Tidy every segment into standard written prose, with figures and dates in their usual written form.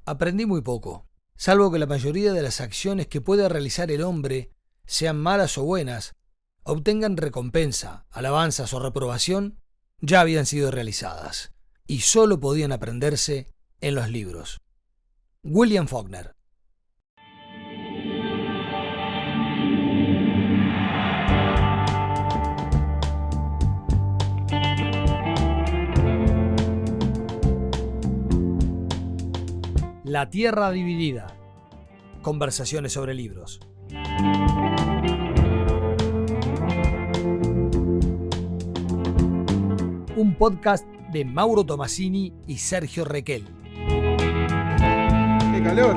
Aprendí muy poco, salvo que la mayoría de las acciones que puede realizar el hombre, sean malas o buenas, obtengan recompensa, alabanzas o reprobación, ya habían sido realizadas, y solo podían aprenderse en los libros. William Faulkner. La Tierra Dividida. Conversaciones sobre libros. Un podcast de Mauro Tomasini y Sergio Requel. ¡Qué calor!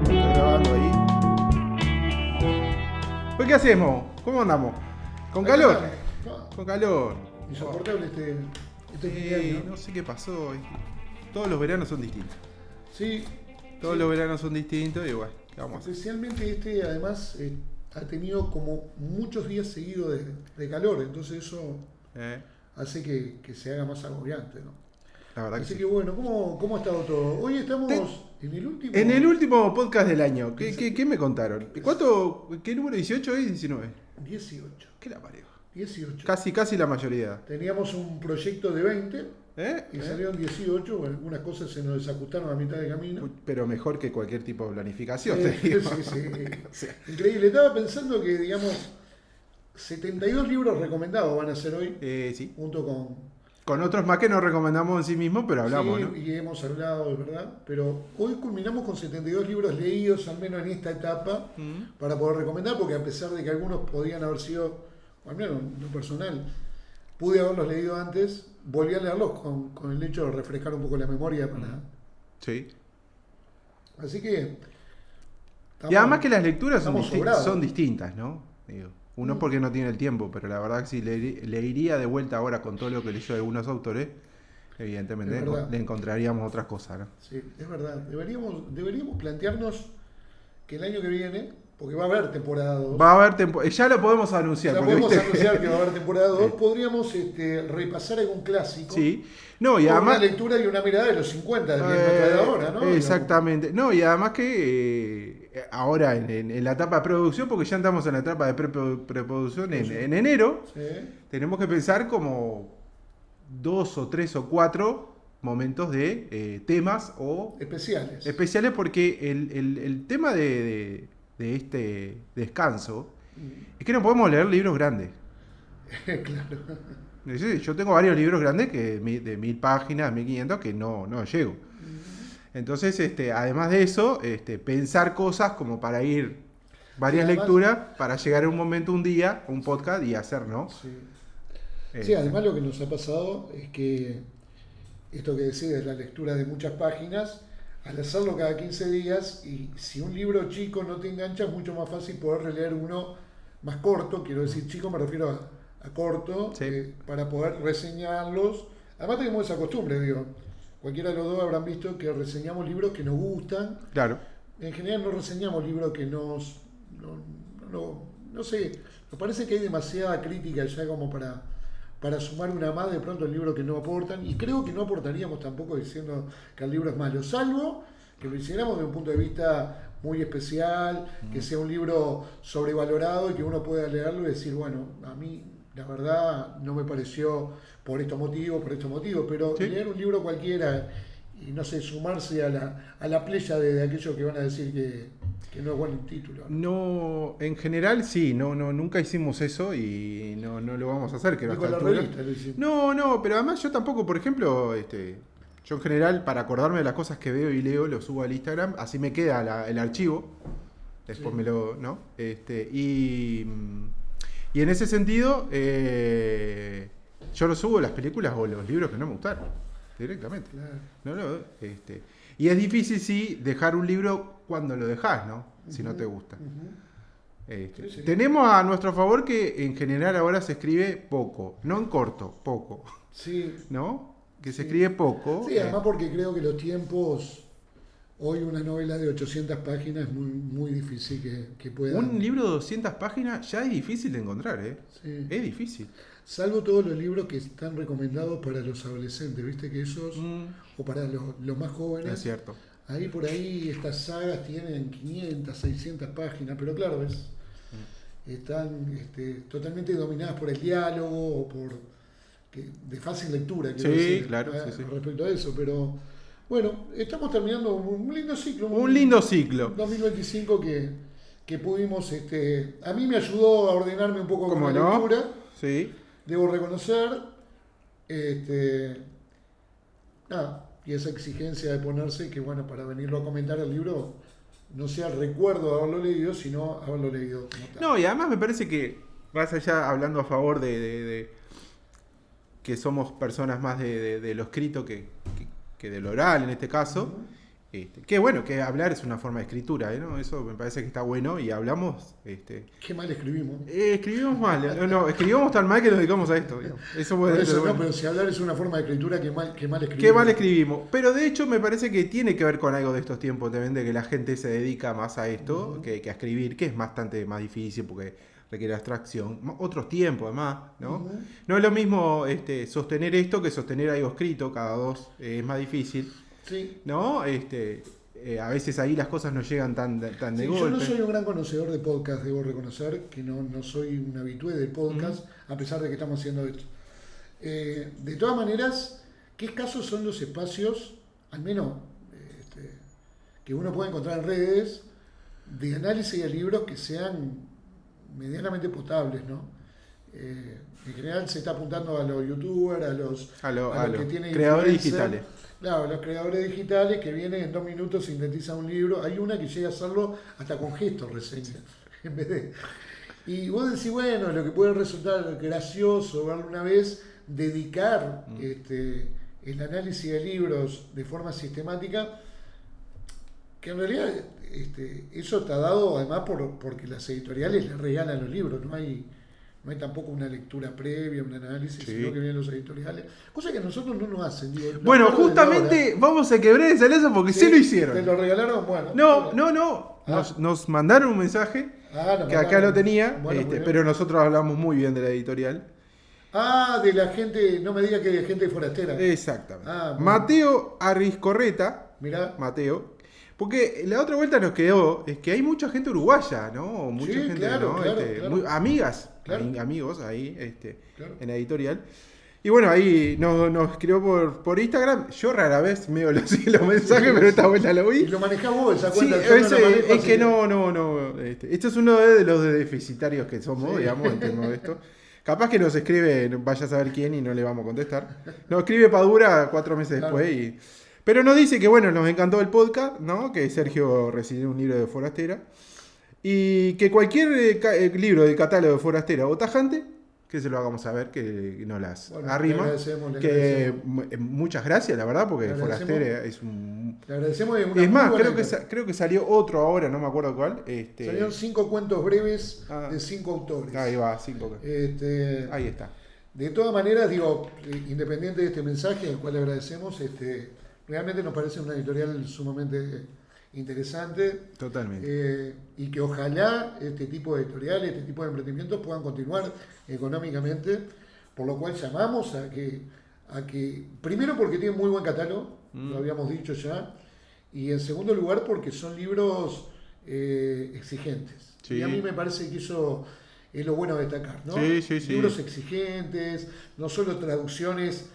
Estoy grabando ahí. Pues, ¿qué hacemos? ¿Cómo andamos? ¿Con calor? Con calor. Insoportable este fin de año. No sé qué pasó hoy. Todos los veranos son distintos. Sí. Todos los veranos son distintos y bueno, ¿qué vamos a hacer? Especialmente además, ha tenido como muchos días seguidos de calor, entonces eso hace que se haga más agobiante, ¿no? La verdad Así que que bueno, ¿cómo ha estado todo? Hoy estamos en el último podcast del año. ¿Qué me contaron? ¿Qué número? ¿18 hoy? ¿19? 18. ¿Qué la parió? 18. Casi la mayoría. Teníamos un proyecto de 20 y salieron 18. Bueno, algunas cosas se nos desajustaron a mitad de camino. Pero mejor que cualquier tipo de planificación, Sí. O sea. Increíble. Estaba pensando que, digamos, 72 libros recomendados van a ser hoy, Sí. junto Con otros más que no recomendamos en sí mismos, pero hablamos, sí, ¿no? y hemos hablado, es verdad. Pero hoy culminamos con 72 libros leídos, al menos en esta etapa, para poder recomendar, porque a pesar de que algunos podían haber sido, o al menos en lo personal, pude haberlos leído antes, volví a leerlos con el hecho de refrescar un poco la memoria para... Sí. Así que... Y además que las lecturas estamos sobrados. son distintas, ¿no? Digo, uno es porque no tiene el tiempo, pero la verdad que si le iría de vuelta ahora con todo lo que leyó de algunos autores, evidentemente le encontraríamos otras cosas, ¿no? Sí, es verdad. Deberíamos plantearnos que el año que viene, porque va a haber temporada 2. Va a haber temporada, ya lo podemos anunciar. Ya porque, podemos ¿viste? anunciar que va a haber temporada 2. Podríamos repasar algún clásico. Sí. No, y con además, una lectura y una mirada de los 50 de ahora, ¿no? Exactamente. No, y además que ahora en la etapa de producción, porque ya estamos en la etapa de preproducción en enero, Sí. tenemos que pensar como 2 o 3 o 4 momentos de temas o especiales, porque el tema de este descanso es que no podemos leer libros grandes. Claro. Yo tengo varios libros grandes que de 1000 páginas, 1500 que no llego. Entonces, además de eso, pensar cosas como para ir varias además, lecturas para llegar a un momento, un día, un podcast y hacer, ¿no? Sí, además lo que nos ha pasado es que esto que decís es la lectura de muchas páginas, al hacerlo cada 15 días, y si un libro chico no te engancha, es mucho más fácil poder releer uno más corto, quiero decir chico, me refiero a corto, Sí. Para poder reseñarlos. Además tenemos esa costumbre, digo, cualquiera de los dos habrán visto que reseñamos libros que nos gustan. Claro. En general no reseñamos libros que no sé, nos parece que hay demasiada crítica ya como para sumar una más de pronto el libro que no aportan, y creo que no aportaríamos tampoco diciendo que el libro es malo, salvo que lo hiciéramos desde un punto de vista muy especial, que sea un libro sobrevalorado y que uno pueda leerlo y decir, bueno, a mí la verdad no me pareció por estos motivos, pero Sí. leer un libro cualquiera y no sé, sumarse a la playa de aquellos que van a decir que no es buen título. No, en general sí, nunca hicimos eso y no lo vamos a hacer. Que Ni con la revista lo hicimos. No, pero además yo tampoco, por ejemplo, yo en general para acordarme de las cosas que veo y leo, lo subo al Instagram, así me queda el archivo, después Sí. me lo, ¿no? Y en ese sentido, yo lo subo las películas o los libros que no me gustaron, directamente. Claro. Y es difícil, sí, dejar un libro cuando lo dejás, ¿no? Si no te gusta. Sí. Tenemos a nuestro favor que en general ahora se escribe poco, no en corto, poco, Sí. ¿no? Que se Sí. escribe poco. Sí, además porque creo que los tiempos, hoy una novela de 800 páginas es muy, muy difícil que pueda... Un libro de 200 páginas ya es difícil de encontrar, ¿eh? Sí. Es difícil. Salvo todos los libros que están recomendados para los adolescentes, viste que esos, o para los más jóvenes. Es cierto. Ahí por ahí estas sagas tienen 500, 600 páginas, pero claro, están totalmente dominadas por el diálogo o de fácil lectura. Sí, decir, claro. Sí. Respecto a eso, pero bueno, estamos terminando un lindo ciclo. Un lindo ciclo. 2025 que pudimos, a mí me ayudó a ordenarme un poco con la lectura. Sí. Debo reconocer, y esa exigencia de ponerse que, bueno, para venirlo a comentar el libro, no sea el recuerdo de haberlo leído, sino haberlo leído como tal. No, y además me parece que, más allá, hablando a favor de que somos personas más de lo escrito que de lo oral en este caso, que bueno, que hablar es una forma de escritura, ¿no? Eso me parece que está bueno y hablamos... Qué mal escribimos. Escribimos mal, escribimos tan mal que nos dedicamos a esto. Eso puede ser bueno. No, pero si hablar es una forma de escritura, qué mal escribimos. Qué mal escribimos. Pero de hecho me parece que tiene que ver con algo de estos tiempos también, de que la gente se dedica más a esto que a escribir, que es bastante más difícil porque requiere abstracción. Otros tiempos además, ¿no? No es lo mismo sostener esto que sostener algo escrito, cada dos es más difícil. Sí. ¿No? A veces ahí las cosas no llegan tan de golpe. Yo no soy un gran conocedor de podcast, debo reconocer que no soy un habitué de podcast, a pesar de que estamos haciendo esto. De todas maneras, ¿qué escasos son los espacios, al menos que uno puede encontrar en redes, de análisis de libros que sean medianamente potables, ¿no? En general se está apuntando a los youtubers, a los que tienen creadores digitales. Claro, los creadores digitales que vienen en 2 minutos, sintetizan un libro. Hay una que llega a hacerlo hasta con gestos, reseña. En vez de... Y vos decís, bueno, lo que puede resultar gracioso verlo una vez, dedicar el análisis de libros de forma sistemática, que en realidad eso está dado además porque las editoriales le regalan los libros, no hay tampoco una lectura previa, un análisis, sino que vienen los editoriales. Cosa que a nosotros no nos hacen. Bueno, justamente vamos a quebrar esa alianza porque sí lo hicieron. ¿Te lo regalaron? Bueno. No. Nos mandaron un mensaje que acá lo tenía, pero nosotros hablamos muy bien de la editorial. De la gente, no me diga que de gente forastera. Exactamente. Bueno. Mateo Arrizcorreta. Mirá. Mateo. Porque la otra vuelta nos quedó, es que hay mucha gente uruguaya, ¿no? Mucha gente, claro, ¿no? claro. Amigas, claro. Amigos ahí, claro. en la editorial. Y bueno, ahí nos escribió por Instagram. Yo rara vez veo los mensajes, pero esta vuelta lo vi. Y lo manejás vos, esa cuenta. Es que no. Esto es uno de los deficitarios que somos, digamos, en tema de esto. Capaz que nos escribe, vaya a saber quién y no le vamos a contestar. Nos escribe Padura 4 meses después pero nos dice que bueno, nos encantó el podcast, ¿no? Que Sergio recibió un libro de Forastera. Y que cualquier libro del catálogo de Forastera o Tajante, que se lo hagamos saber, que nos las arrima. Le agradecemos. Muchas gracias, la verdad, porque Forastera es un... Le agradecemos. Es más, creo que salió otro ahora, no me acuerdo cuál. Salieron 5 cuentos breves de 5 autores. Ahí va, 5. Ahí está. De todas maneras, digo, independiente de este mensaje, al cual le agradecemos, realmente nos parece una editorial sumamente interesante. Totalmente. Y que ojalá este tipo de editoriales, este tipo de emprendimientos puedan continuar económicamente, por lo cual llamamos a que primero porque tienen muy buen catálogo, lo habíamos dicho ya, y en segundo lugar porque son libros exigentes. Sí. Y a mí me parece que eso es lo bueno de destacar, ¿no? Sí. Libros exigentes, no solo traducciones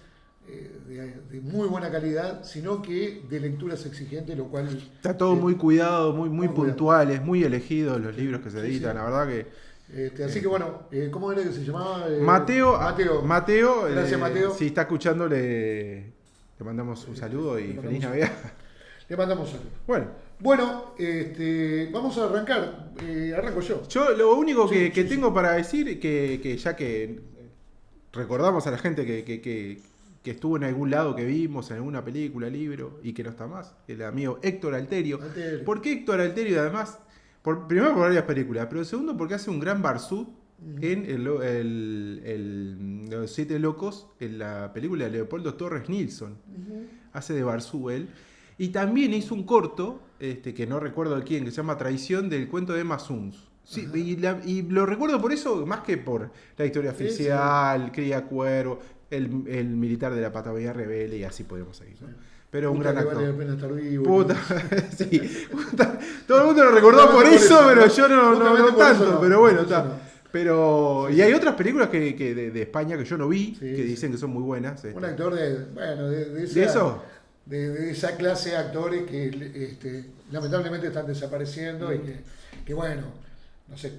de muy buena calidad, sino que de lecturas exigentes, lo cual... Está todo muy cuidado, muy puntuales, muy elegidos los libros que se editan, la verdad que... así que bueno, ¿cómo era que se llamaba? Mateo. Gracias, Mateo. Si está escuchando, le mandamos un saludo y feliz Navidad. Le mandamos saludo. Bueno, vamos a arrancar. Arranco yo. Yo lo único que tengo para decir, que ya que recordamos a la gente que estuvo en algún lado que vimos, en alguna película, libro, y que no está más, el amigo Héctor Alterio. ¿Por qué Héctor Alterio? Además, primero por varias películas, pero segundo porque hace un gran Barzú en Los Siete Locos, en la película de Leopoldo Torres Nilsson. Hace de Barzú él. Y también hizo un corto, que no recuerdo de quién, que se llama Traición, del cuento de Emma Sí, y lo recuerdo por eso, más que por la historia oficial, Cría Cuervo, el militar de la Patagonia Rebelde, y así podemos seguir, ¿no? Pero un gran actor. Vale la pena estar vivo. Puta, sí. Todo el mundo lo recordó por eso, pero yo no tanto, pero bueno, está. No. Pero, y hay otras películas que de España que yo no vi, Sí, que dicen que son muy buenas. Un actor de eso? De esa clase de actores que lamentablemente están desapareciendo y que bueno, no sé,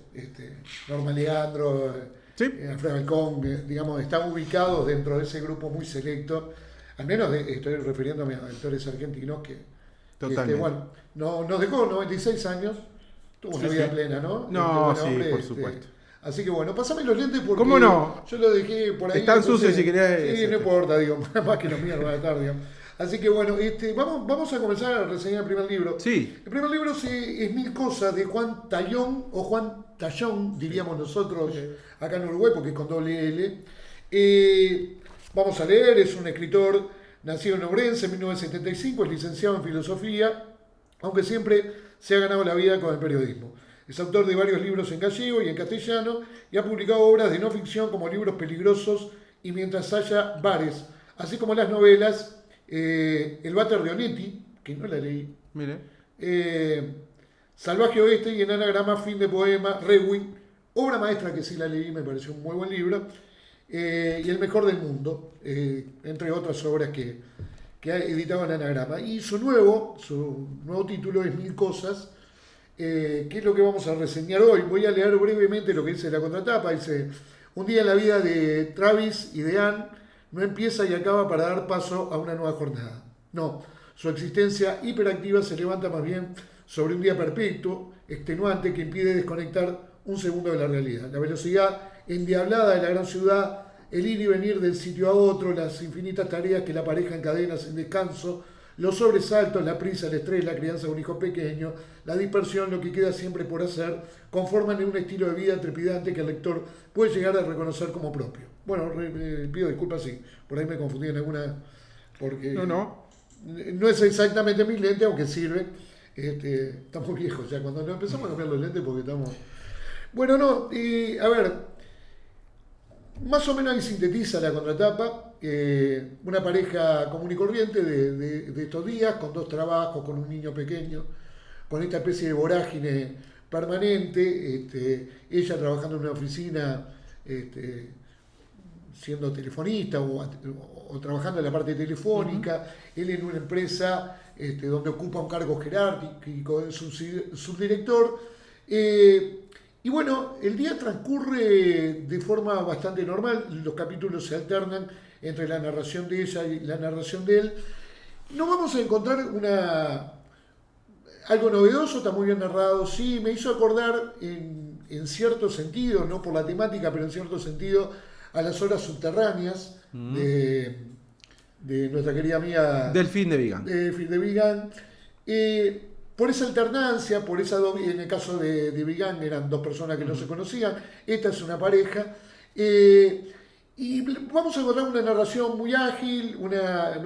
Norma Leandro, Sí. Alfredo Alcón, digamos, están ubicados dentro de ese grupo muy selecto. Al menos estoy refiriéndome a actores argentinos que Totalmente. bueno, nos dejó 96 años, tuvo una vida plena, ¿no? No, Buen sí, hombre, por supuesto. Así que bueno, pasame los lentes porque ¿Cómo no? yo lo dejé por ahí. Están sucios si querés. Sí, no importa, digo, más que los míos van a estar, digamos. Así que bueno, vamos a comenzar a reseñar el primer libro. Sí. El primer libro es Mil Cosas de Juan Tallón, o Juan Tallón, diríamos nosotros acá en Uruguay, porque es con doble L. Vamos a leer, es un escritor nacido en Ourense en 1975, es licenciado en filosofía, aunque siempre se ha ganado la vida con el periodismo. Es autor de varios libros en gallego y en castellano y ha publicado obras de no ficción como Libros Peligrosos y Mientras haya bares, así como las novelas El Váter Rionetti, que no la leí, Mire. Salvaje Oeste y en anagrama Fin de Poema, Rewind, obra maestra que sí la leí, me pareció un muy buen libro, y El Mejor del Mundo, entre otras obras que ha editado en anagrama. Y su nuevo título es Mil Cosas, que es lo que vamos a reseñar hoy. Voy a leer brevemente lo que dice la contratapa. Dice: un día en la vida de Travis y de Anne no empieza y acaba para dar paso a una nueva jornada. No, su existencia hiperactiva se levanta más bien sobre un día perpetuo, extenuante, que impide desconectar un segundo de la realidad. La velocidad endiablada de la gran ciudad, el ir y venir del sitio a otro, las infinitas tareas que la pareja encadena sin descanso, los sobresaltos, la prisa, el estrés, la crianza de un hijo pequeño, la dispersión, lo que queda siempre por hacer, conforman un estilo de vida trepidante que el lector puede llegar a reconocer como propio. Bueno, pido disculpas si por ahí me confundí en alguna, porque no es exactamente mis lentes, aunque sirve. Estamos viejos ya, cuando nos empezamos a cambiar los lentes porque estamos... Bueno, a ver, más o menos ahí sintetiza la contratapa. Una pareja común y corriente de estos días, con dos trabajos, con un niño pequeño, con esta especie de vorágine permanente, ella trabajando en una oficina, siendo telefonista o trabajando en la parte telefónica, él en una empresa donde ocupa un cargo jerárquico, es un subdirector. Y bueno, el día transcurre de forma bastante normal, los capítulos se alternan entre la narración de ella y la narración de él. No vamos a encontrar algo novedoso, está muy bien narrado, sí, me hizo acordar en cierto sentido, no por la temática, pero en cierto sentido, a las horas subterráneas de nuestra querida amiga Delfín de Vigan. Delfín de Vigan. Por esa alternancia, en el caso de Vigan eran dos personas que no se conocían, esta es una pareja, y vamos a encontrar una narración muy ágil,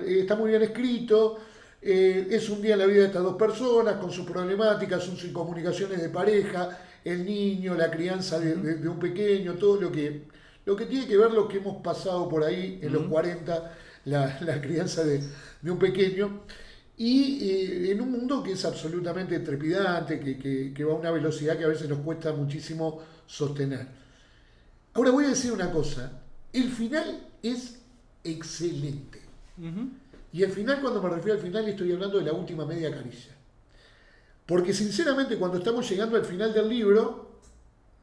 está muy bien escrito, es un día en la vida de estas dos personas, con sus problemáticas, sus incomunicaciones de pareja, el niño, la crianza de un pequeño, todo lo que tiene que ver lo que hemos pasado por ahí en los 40, la crianza de un pequeño. Y en un mundo que es absolutamente trepidante, que va a una velocidad que a veces nos cuesta muchísimo sostener. Ahora voy a decir una cosa, el final es excelente. Y el final, cuando me refiero al final, estoy hablando de la última media caricia. Porque sinceramente, cuando estamos llegando al final del libro,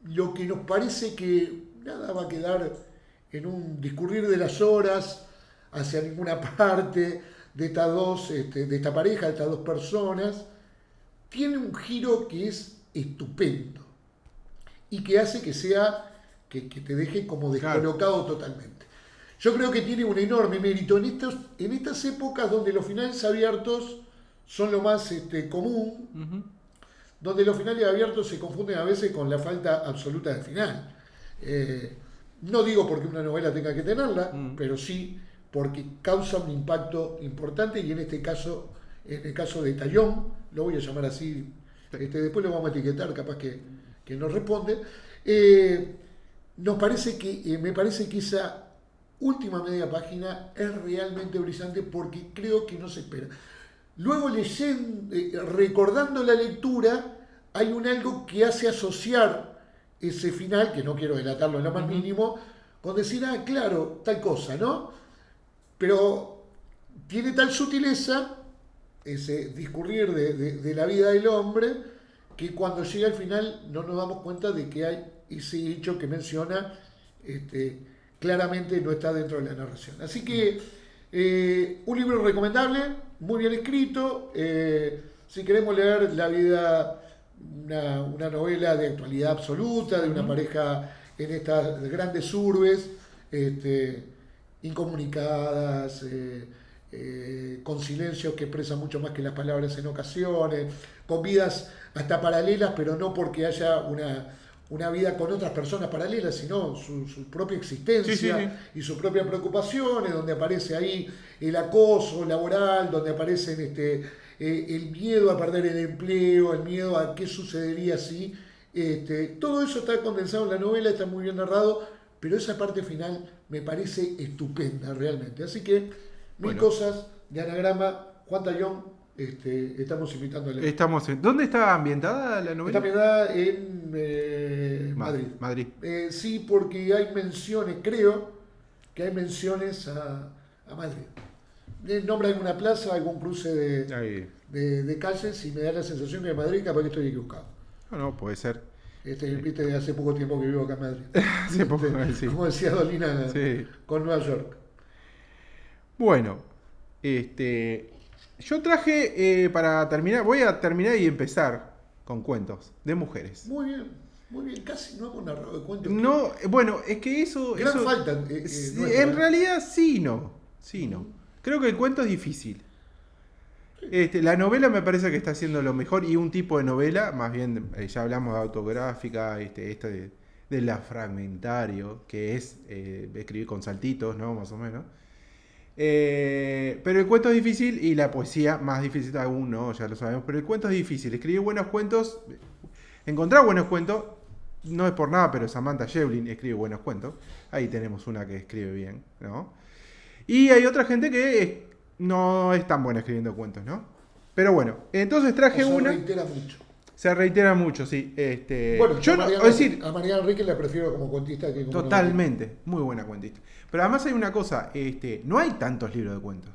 lo que nos parece que nada va a quedar en un discurrir de las horas hacia ninguna parte, de esta pareja, de estas dos personas, tiene un giro que es estupendo y que hace que te deje como descolocado totalmente. Yo creo que tiene un enorme mérito en estas épocas donde los finales abiertos son lo más común, donde los finales abiertos se confunden a veces con la falta absoluta de final. No digo porque una novela tenga que tenerla, pero sí porque causa un impacto importante, y en este caso, en el caso de Tallón, lo voy a llamar así, después lo vamos a etiquetar, capaz que que nos responde. Me parece que esa última media página es realmente brillante porque creo que no se espera. Luego leyendo, recordando la lectura, hay un algo que hace asociar ese final, que no quiero delatarlo en lo más mínimo, con decir, claro, tal cosa, ¿no? Pero tiene tal sutileza ese discurrir de la vida del hombre, que cuando llega al final no nos damos cuenta de que hay ese hecho que menciona, claramente no está dentro de la narración. Así que un libro recomendable, muy bien escrito. Si queremos leer la vida, una novela de actualidad absoluta, de una pareja en estas grandes urbes, incomunicadas, con silencios que expresan mucho más que las palabras en ocasiones, con vidas hasta paralelas, pero no porque haya una vida con otras personas paralelas, sino su propia existencia y sus propias preocupaciones, donde aparece ahí el acoso laboral, donde aparecen el miedo a perder el empleo, el miedo a qué sucedería si... todo eso está condensado en la novela, está muy bien narrado, pero esa parte final me parece estupenda realmente. Así que, mil cosas de Anagrama, Juan Tallón, estamos invitando a leer. ¿Dónde está ambientada la novela? Está ambientada en Madrid. Madrid. Sí, porque hay menciones, creo que hay menciones a Madrid. El nombre de alguna plaza, algún cruce de calles, y me da la sensación que en Madrid capaz que estoy equivocado. No, puede ser. Viste, hace poco tiempo que vivo acá en Madrid. Hace poco, sí. Como decía Dolina, con Nueva York. Bueno, yo traje para terminar, voy a terminar y empezar con cuentos de mujeres. Muy bien, casi no hemos narrado de cuentos. No, bueno, es que eso... Gran falta. En realidad sí, no. Creo que el cuento es difícil. La novela me parece que está haciendo lo mejor, y un tipo de novela, más bien, ya hablamos de autográfica, de la fragmentario, que es escribir con saltitos, ¿no? Más o menos. Pero el cuento es difícil, y la poesía más difícil aún, ¿no? Ya lo sabemos, pero el cuento es difícil. Escribir buenos cuentos, encontrar buenos cuentos, no es por nada, pero Samantha Schweblin escribe buenos cuentos. Ahí tenemos una que escribe bien, ¿no? Y hay otra gente que no es tan buena escribiendo cuentos, ¿no? Pero bueno, entonces traje una... Se reitera mucho, sí. Bueno, yo a Mariana Enrique la prefiero como cuentista que como totalmente, novela. Muy buena cuentista. Pero además hay una cosa, no hay tantos libros de cuentos.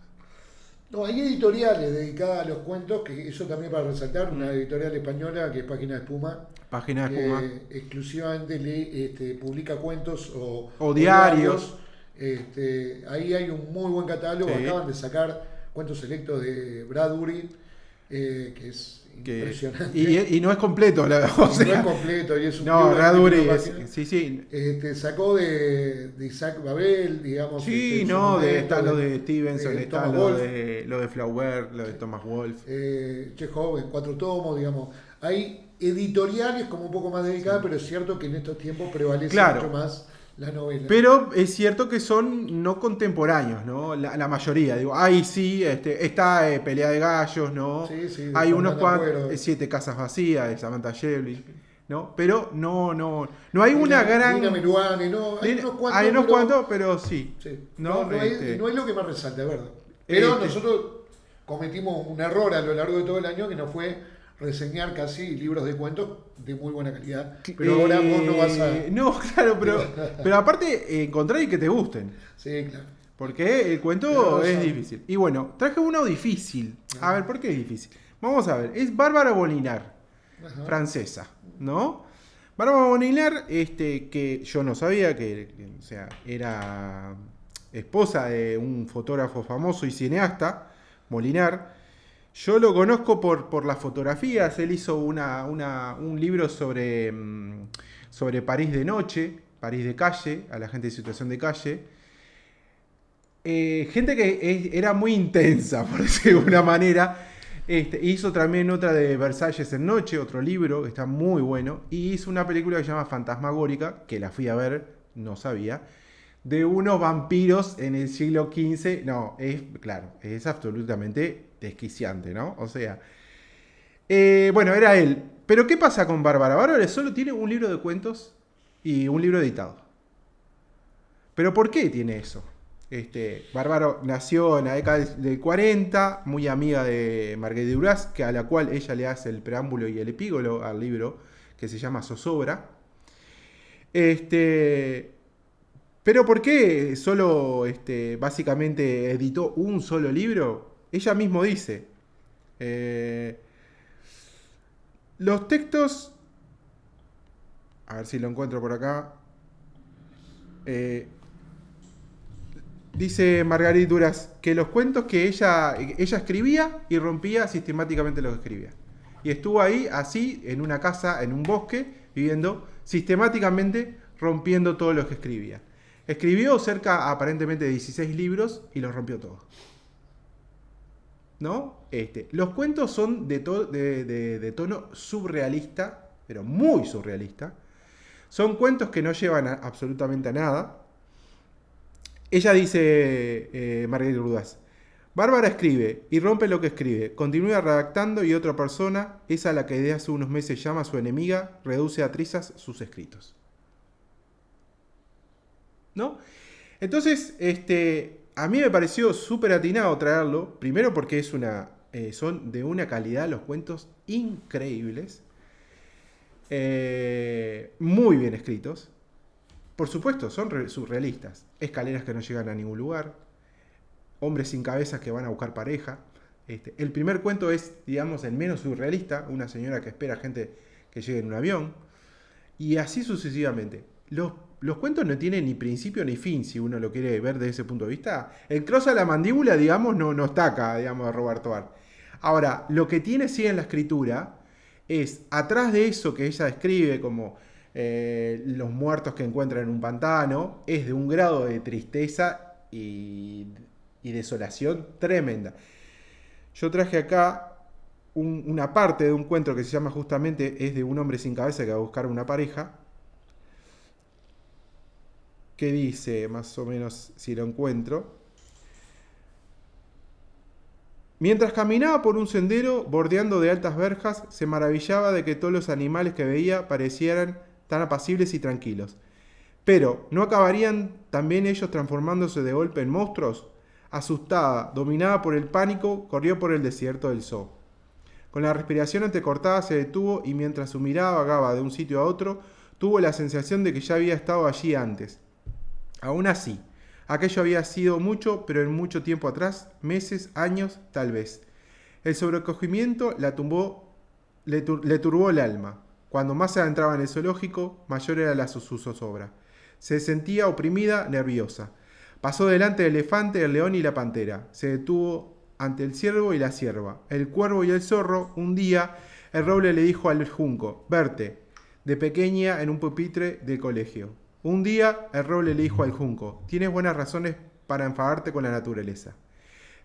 No, hay editoriales dedicadas a los cuentos, que eso también para resaltar, una editorial española que es Página de Espuma. Página de Espuma. Exclusivamente publica cuentos o diarios. Ahí hay un muy buen catálogo. Acaban de sacar cuentos selectos de Bradbury, que es impresionante. Y no es completo, no es completo, y es un no, Bradbury sí. Sacó de Isaac Babel, digamos. Sí, está lo de Stevenson, está lo de Flaubert, lo de Thomas Wolfe. Chekhov en 4 tomos, digamos. Hay editoriales como un poco más dedicadas, pero es cierto que en estos tiempos prevalece mucho más la novela. Pero es cierto que son no contemporáneos, ¿no? La mayoría, digo, ahí sí, está Pelea de Gallos, ¿no? Sí, hay unos cuantos, 7 casas vacías de Samantha Schweblin, ¿no? Pero no hay una gran... Nina Meruane, ¿no? Hay unos cuantos, pero sí. No es lo que más resalta, es verdad. Pero nosotros cometimos un error a lo largo de todo el año, que no fue reseñar casi libros de cuentos de muy buena calidad. Pero ahora vos no vas a... No, claro, pero aparte encontrar y que te gusten. Sí, claro. Porque el cuento es difícil. Y bueno, traje uno difícil. A ver, ¿por qué es difícil? Vamos a ver. Es Bárbara Bonillard, francesa, ¿no? Bárbara Bonillard, que yo no sabía que o sea, era esposa de un fotógrafo famoso y cineasta, Molinard. Yo lo conozco por las fotografías. Él hizo un libro sobre París de noche, París de calle, a la gente en situación de calle. Gente que era muy intensa, por decirlo de alguna manera. Hizo también otra de Versalles en noche, otro libro que está muy bueno. Y hizo una película que se llama Fantasmagórica, que la fui a ver, no sabía, de unos vampiros en el siglo XV. No, es absolutamente desquiciante, ¿no? O sea, Bueno, era él. Pero ¿qué pasa con Bárbara? Bárbara solo tiene un libro de cuentos y un libro editado. ¿Pero por qué tiene eso? Bárbara nació en la década del 40, muy amiga de Marguerite Duras, a la cual ella le hace el preámbulo y el epílogo al libro, que se llama Zozobra. Pero ¿por qué solo básicamente editó un solo libro? Ella mismo dice, los textos, a ver si lo encuentro por acá, dice Marguerite Duras que los cuentos que ella escribía y rompía sistemáticamente lo que escribía. Y estuvo ahí así, en una casa, en un bosque, viviendo sistemáticamente, rompiendo todo lo que escribía. Escribió cerca, aparentemente, de 16 libros y los rompió todos. ¿No? Los cuentos son de tono surrealista, pero muy surrealista. Son cuentos que no llevan absolutamente a nada. Ella dice, Marguerite Duras, Bárbara escribe y rompe lo que escribe, continúa redactando y otra persona, esa a la que desde hace unos meses llama su enemiga, reduce a trizas sus escritos. ¿No? Entonces, a mí me pareció súper atinado traerlo, primero porque son de una calidad los cuentos increíbles, muy bien escritos. Por supuesto, son surrealistas. Escaleras que no llegan a ningún lugar. Hombres sin cabezas que van a buscar pareja. El primer cuento es, digamos, el menos surrealista. Una señora que espera gente que llegue en un avión. Y así sucesivamente. Los cuentos no tienen ni principio ni fin, si uno lo quiere ver desde ese punto de vista. El cross a la mandíbula, digamos, no está acá, digamos, de Roberto Bar. Ahora, lo que tiene sí en la escritura es, atrás de eso que ella describe como los muertos que encuentra en un pantano, es de un grado de tristeza y desolación tremenda. Yo traje acá una parte de un cuento que se llama justamente, es de un hombre sin cabeza que va a buscar una pareja, que dice, más o menos, si lo encuentro: mientras caminaba por un sendero bordeando de altas verjas, se maravillaba de que todos los animales que veía parecieran tan apacibles y tranquilos. Pero, ¿no acabarían también ellos transformándose de golpe en monstruos? Asustada, dominada por el pánico, corrió por el desierto del zoo. Con la respiración entrecortada se detuvo y mientras su mirada vagaba de un sitio a otro, tuvo la sensación de que ya había estado allí antes. Aún así, aquello había sido mucho, pero en mucho tiempo atrás, meses, años, tal vez. El sobrecogimiento le turbó el alma. Cuando más se adentraba en el zoológico, mayor era la zozobra. Se sentía oprimida, nerviosa. Pasó delante del elefante, el león y la pantera. Se detuvo ante el ciervo y la cierva, el cuervo y el zorro. Un día, el roble le dijo al junco: «Verte», de pequeña en un pupitre del colegio. Un día, el roble le dijo al junco: «Tienes buenas razones para enfadarte con la naturaleza».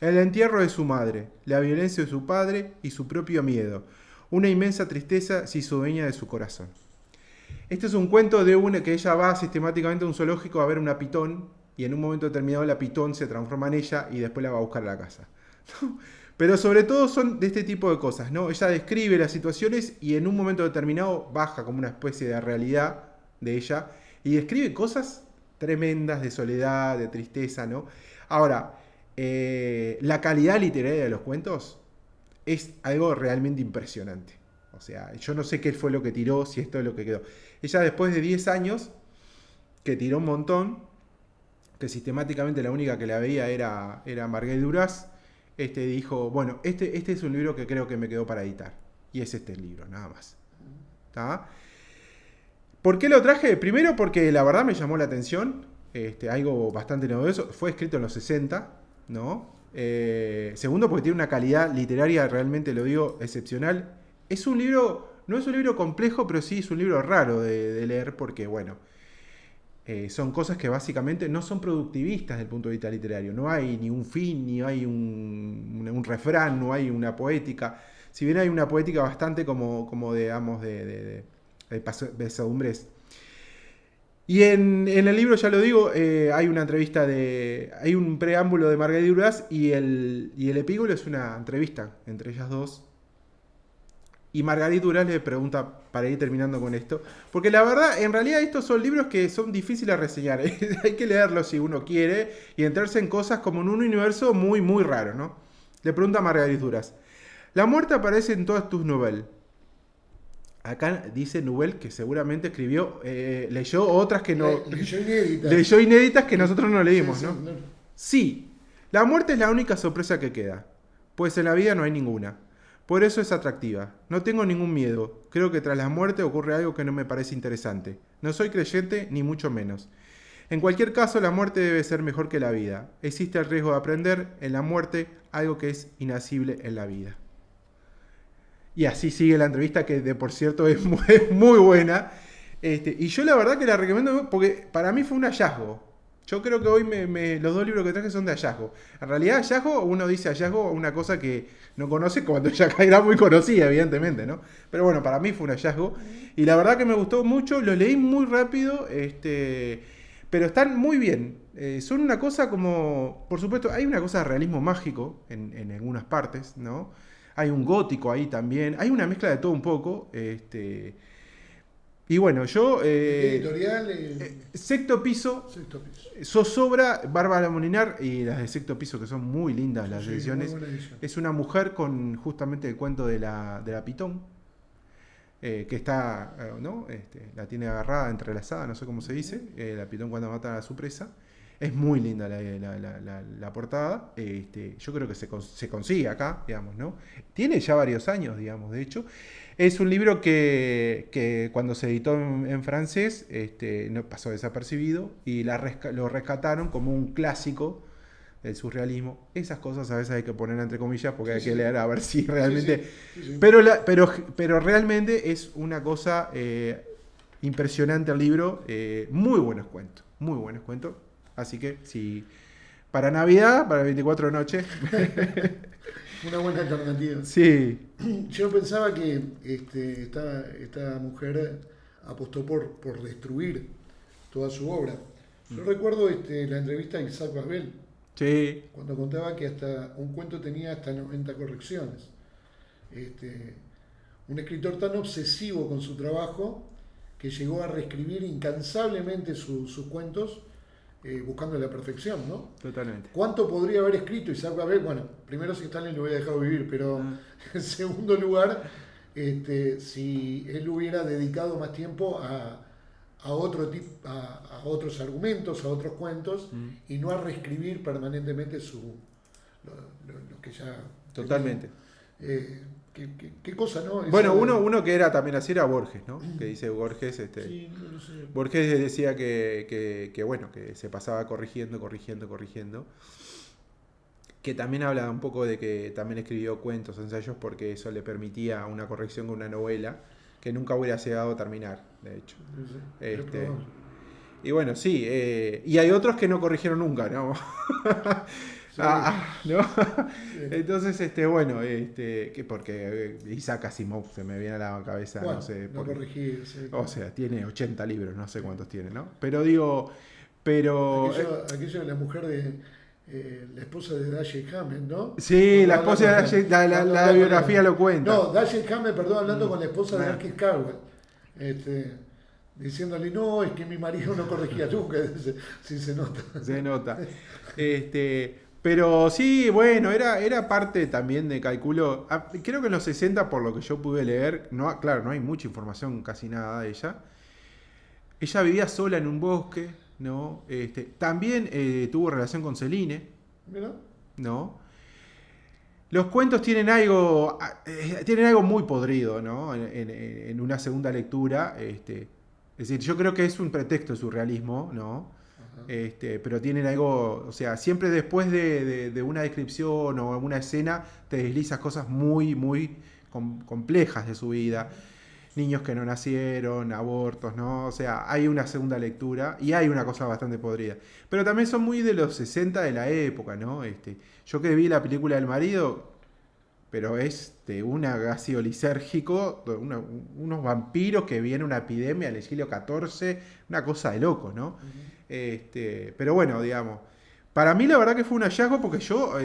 El entierro de su madre, la violencia de su padre y su propio miedo. Una inmensa tristeza se hizo dueña de su corazón. Este es un cuento de una que ella va sistemáticamente a un zoológico a ver una pitón, y en un momento determinado la pitón se transforma en ella y después la va a buscar a la casa. Pero sobre todo son de este tipo de cosas, ¿no? Ella describe las situaciones y en un momento determinado baja como una especie de realidad de ella y describe cosas tremendas de soledad, de tristeza, ¿no? Ahora, la calidad literaria de los cuentos es algo realmente impresionante. O sea, yo no sé qué fue lo que tiró, si esto es lo que quedó. Ella, después de 10 años, que tiró un montón, que sistemáticamente la única que la veía era Marguerite Duras, dijo, bueno, este es un libro que creo que me quedó para editar. Y es este el libro, nada más. ¿Tá? ¿Por qué lo traje? Primero porque la verdad me llamó la atención, algo bastante novedoso. Fue escrito en los 60, ¿no? Segundo porque tiene una calidad literaria, realmente lo digo, excepcional. Es un libro, no es un libro complejo, pero sí es un libro raro de leer porque, bueno, son cosas que básicamente no son productivistas desde el punto de vista literario. No hay ni un fin, ni hay un refrán, no hay una poética. Si bien hay una poética bastante como digamos, de pesadumbres. Y en el libro, ya lo digo, hay una entrevista hay un preámbulo de Marguerite Duras y el epílogo es una entrevista entre ellas dos. Y Margarit Duras le pregunta, para ir terminando con esto, porque la verdad, en realidad estos son libros que son difíciles de reseñar. Hay que leerlos si uno quiere y entrarse en cosas como en un universo muy, muy raro, ¿no? Le pregunta a Margarit Duras. La muerte aparece en todas tus novelas. Acá dice Nubel que seguramente escribió, leyó otras que no... Leyó inéditas que nosotros no leímos, ¿no? Sí, la muerte es la única sorpresa que queda, pues en la vida no hay ninguna. Por eso es atractiva. No tengo ningún miedo. Creo que tras la muerte ocurre algo que no me parece interesante. No soy creyente, ni mucho menos. En cualquier caso, la muerte debe ser mejor que la vida. Existe el riesgo de aprender en la muerte algo que es inasible en la vida. Y así sigue la entrevista, que de por cierto es muy buena. Y yo la verdad que la recomiendo porque para mí fue un hallazgo. Yo creo que hoy los dos libros que traje son de hallazgo. En realidad hallazgo, uno dice hallazgo, una cosa que no conoce cuando ya era muy conocida, evidentemente, ¿no? Pero bueno, para mí fue un hallazgo. Y la verdad que me gustó mucho, lo leí muy rápido, pero están muy bien. Son una cosa como, por supuesto, hay una cosa de realismo mágico en algunas partes, ¿no? Hay un gótico ahí también, hay una mezcla de todo un poco, y bueno, yo... editorial... Sexto Piso. Sexto Piso. Zozobra, Bárbara Molinar y las de Sexto Piso, que son muy lindas las ediciones. Muy buena edición. Es una mujer con justamente el cuento de la Pitón, que está, ¿no? La tiene agarrada, entrelazada, no sé cómo se dice, la Pitón cuando mata a su presa. Es muy linda la portada. Yo creo que se consigue acá, digamos, ¿no? Tiene ya varios años, digamos, de hecho. Es un libro que cuando se editó en francés no pasó desapercibido y lo rescataron como un clásico del surrealismo. Esas cosas a veces hay que poner entre comillas porque hay que leer a ver si realmente... Sí. Pero realmente es una cosa impresionante el libro. Muy buenos cuentos, muy buenos cuentos. Así que si para Navidad, para el 24 de noche... Una buena alternativa. Sí. Yo pensaba que esta mujer apostó por destruir toda su obra. Yo recuerdo la entrevista a Isaac Babel, sí, cuando contaba que hasta un cuento tenía hasta 90 correcciones. Un escritor tan obsesivo con su trabajo que llegó a reescribir incansablemente sus cuentos, buscando la perfección, ¿no? Totalmente. ¿Cuánto podría haber escrito Isaac Babel? Bueno, primero si Stanley lo hubiera dejado vivir, pero en segundo lugar, si él hubiera dedicado más tiempo a otros argumentos, a otros cuentos, y no a reescribir permanentemente lo que ya... Totalmente. ¿Qué cosa, no? Bueno, uno que era también así era Borges, ¿no? Que dice Borges, Sí, no lo sé. Borges decía que bueno, que se pasaba corrigiendo. Que también habla un poco de que también escribió cuentos, ensayos, porque eso le permitía una corrección con una novela que nunca hubiera llegado a terminar, de hecho. Sí, y bueno, sí, y hay otros que no corrigieron nunca, ¿no? Sí. ¿No? Entonces, bueno, que porque Isaac Asimov se me viene a la cabeza, bueno, no sé. No corregir, sí. O sea, tiene 80 libros, no sé cuántos tiene, ¿no? Pero Aquello de la mujer de... la esposa de Dashiell Hammett, ¿no? Sí, la esposa de Dashiell, la biografía lo cuenta. No, Dashiell Hammett, perdón, hablando con la esposa de Archie Carwell. Diciéndole, no, es que mi marido no corregía nunca. Sí, se nota. Se nota. Pero sí, bueno, era parte también de cálculo. Creo que en los 60, por lo que yo pude leer, claro, no hay mucha información, casi nada de ella. Ella vivía sola en un bosque, ¿no? También tuvo relación con Celine, ¿no? Los cuentos tienen algo muy podrido, ¿no? En una segunda lectura. Es decir, yo creo que es un pretexto el surrealismo, ¿no? Pero tienen algo, o sea, siempre después de una descripción o una escena te deslizas cosas muy, muy complejas de su vida. Niños que no nacieron, abortos, ¿no? O sea, hay una segunda lectura y hay una cosa bastante podrida. Pero también son muy de los 60 de la época, ¿no? Yo que vi la película del marido, pero es de un ácido lisérgico, unos vampiros que viene una epidemia del siglo XIV, una cosa de loco, ¿no? Pero bueno, digamos, para mí la verdad que fue un hallazgo porque yo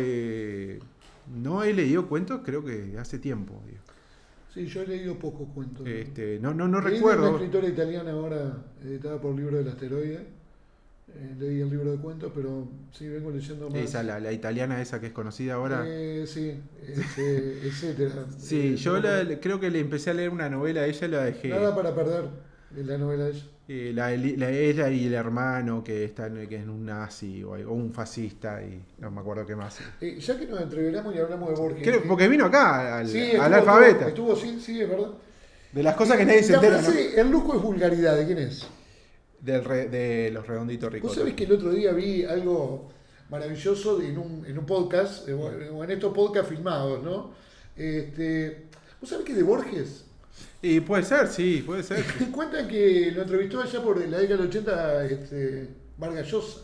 no he leído cuentos, creo que hace tiempo. Digo. Sí, yo he leído pocos cuentos. No Leí de recuerdo. una escritora italiana ahora, editada por Libro del Asteroide. Leí el libro de cuentos, pero sí, vengo leyendo más. Esa, la italiana esa que es conocida ahora. Sí, etcétera. Sí, yo creo que le empecé a leer una novela de ella y la dejé. Nada para perder, de la novela de ella. Ella y el hermano que es un nazi o un fascista y no me acuerdo qué más. Ya que nos entreveramos y hablamos de Borges. Porque vino acá Sí, al alfabeta. Estuvo, sí, es verdad. De las cosas que nadie se La entera, frase, el lujo es vulgaridad, ¿de quién es? de los redonditos ricos. Vos sabés que el otro día vi algo maravilloso en un podcast, o en estos podcasts filmados, ¿no? ¿Vos sabés que de Borges? Y puede ser, sí, puede ser. Cuentan que lo entrevistó allá por la década del 80 Vargas Llosa.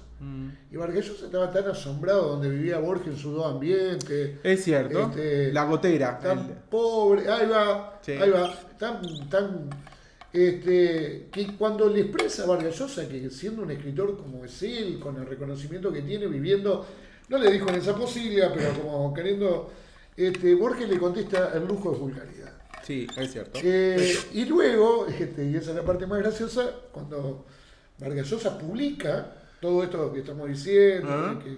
Y Vargas Llosa estaba tan asombrado donde vivía Borges en su dos ambientes. Es cierto. La gotera. Tan pobre, ahí va, Sí. tan que cuando le expresa a Vargas Llosa que siendo un escritor como es él, con el reconocimiento que tiene, viviendo, no le dijo en esa posibilidad, pero como queriendo, Borges le contesta: el lujo es vulgaridad. Sí, es cierto. Y luego, y esa es la parte más graciosa, cuando Vargas Llosa publica todo esto que estamos diciendo, que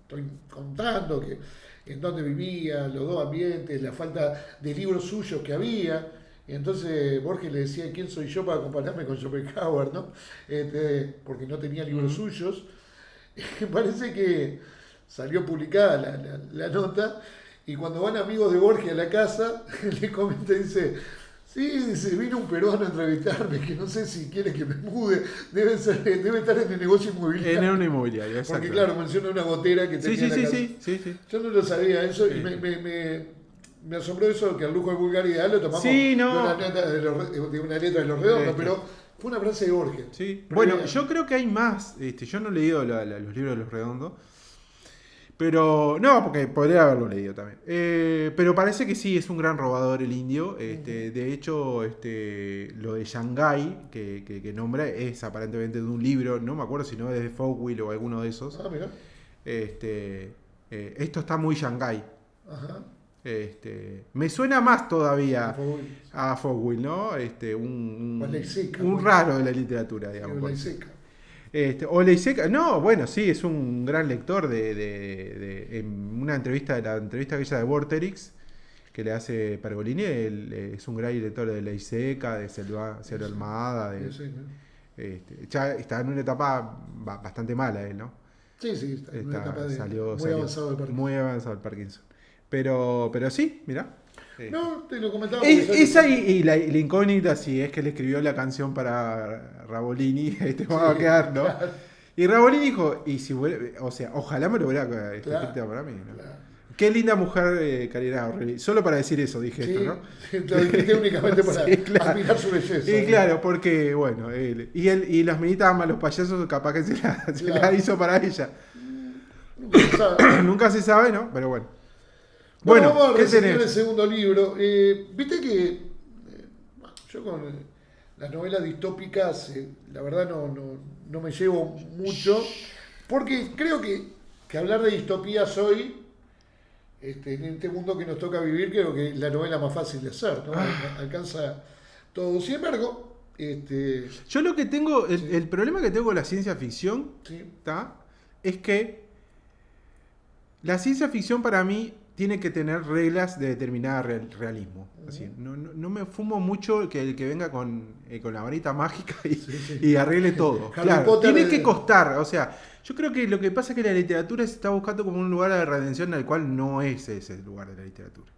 estoy contando, que en dónde vivía, los dos ambientes, la falta de libros suyos que había. Y entonces Borges le decía: ¿quién soy yo para compararme con Schopenhauer, ¿no? Porque no tenía libros suyos. Parece que salió publicada la nota, y cuando van amigos de Borges a la casa, le comenta y dice: sí, vino un peruano a entrevistarme, que no sé si quiere que me mude, debe estar en el negocio inmobiliario. En una inmobiliaria, exacto. Porque claro, menciona una gotera que tenía en la casa. Sí. Yo no lo sabía eso, Sí. y me asombró eso, que el lujo de vulgaridad lo tomamos Sí, no. de una letra de los redondos, Este. pero fue una frase de Borges. Sí. Pero Bueno, yo creo que hay más. Yo no he leído los libros de los redondos. Pero, no, porque podría haberlo leído también. Pero parece que sí, es un gran robador el indio. De hecho, lo de Shanghái, que nombra, es aparentemente de un libro, no me acuerdo si no es de Folkwill o alguno de esos. Ah, mira. Esto está muy Shanghái. Ajá. Me suena más todavía Folkwill. a Folkwill, ¿no? O Leiseca, un bueno. raro de la literatura, digamos. O Leiseca. O Leiseca, no, bueno, sí, es un gran lector en una entrevista, la entrevista aquella de Vorterix, que le hace Pergolini, él es un gran lector de Leiseca, de Selva Almada, Sí, ya está en una etapa bastante mala él, ¿no? sí, está en una etapa Avanzado de Parkinson. muy avanzado el Parkinson. Pero sí, mirá. No, te lo comentaba. porque Esa y la incógnita, si es que le escribió la canción para Rabolini, va a quedar, ¿no? Claro. Y Rabolini dijo, y si vuelve, o sea, ojalá me lo hubiera escrito para mí, ¿no? Claro. Qué linda mujer, Karina Aureli. Solo para decir eso dije Sí, esto, ¿no? lo dijiste únicamente para Sí, claro. admirar su belleza. Y claro, porque, bueno, y las minitas aman los payasos, capaz que se la hizo para ella. Nunca se sabe. Nunca se sabe, ¿no? Pero bueno. Bueno, vamos a ¿qué reseñar tenés? el segundo libro. Viste que yo con las novelas distópicas, la verdad no me llevo mucho, porque creo que hablar de distopías hoy, en este mundo que nos toca vivir, creo que es la novela más fácil de hacer, ¿no? Alcanza todo. Sin embargo, Yo lo que tengo, el problema que tengo con la ciencia ficción, sí, ¿tá? Es que la ciencia ficción para mí tiene que tener reglas de determinado realismo. Así, no me fumo mucho que el que venga con la varita mágica y arregle todo. Harry Claro, Potter tiene que costar. O sea, yo creo que lo que pasa es que la literatura se está buscando como un lugar de redención al cual no es ese el lugar de la literatura.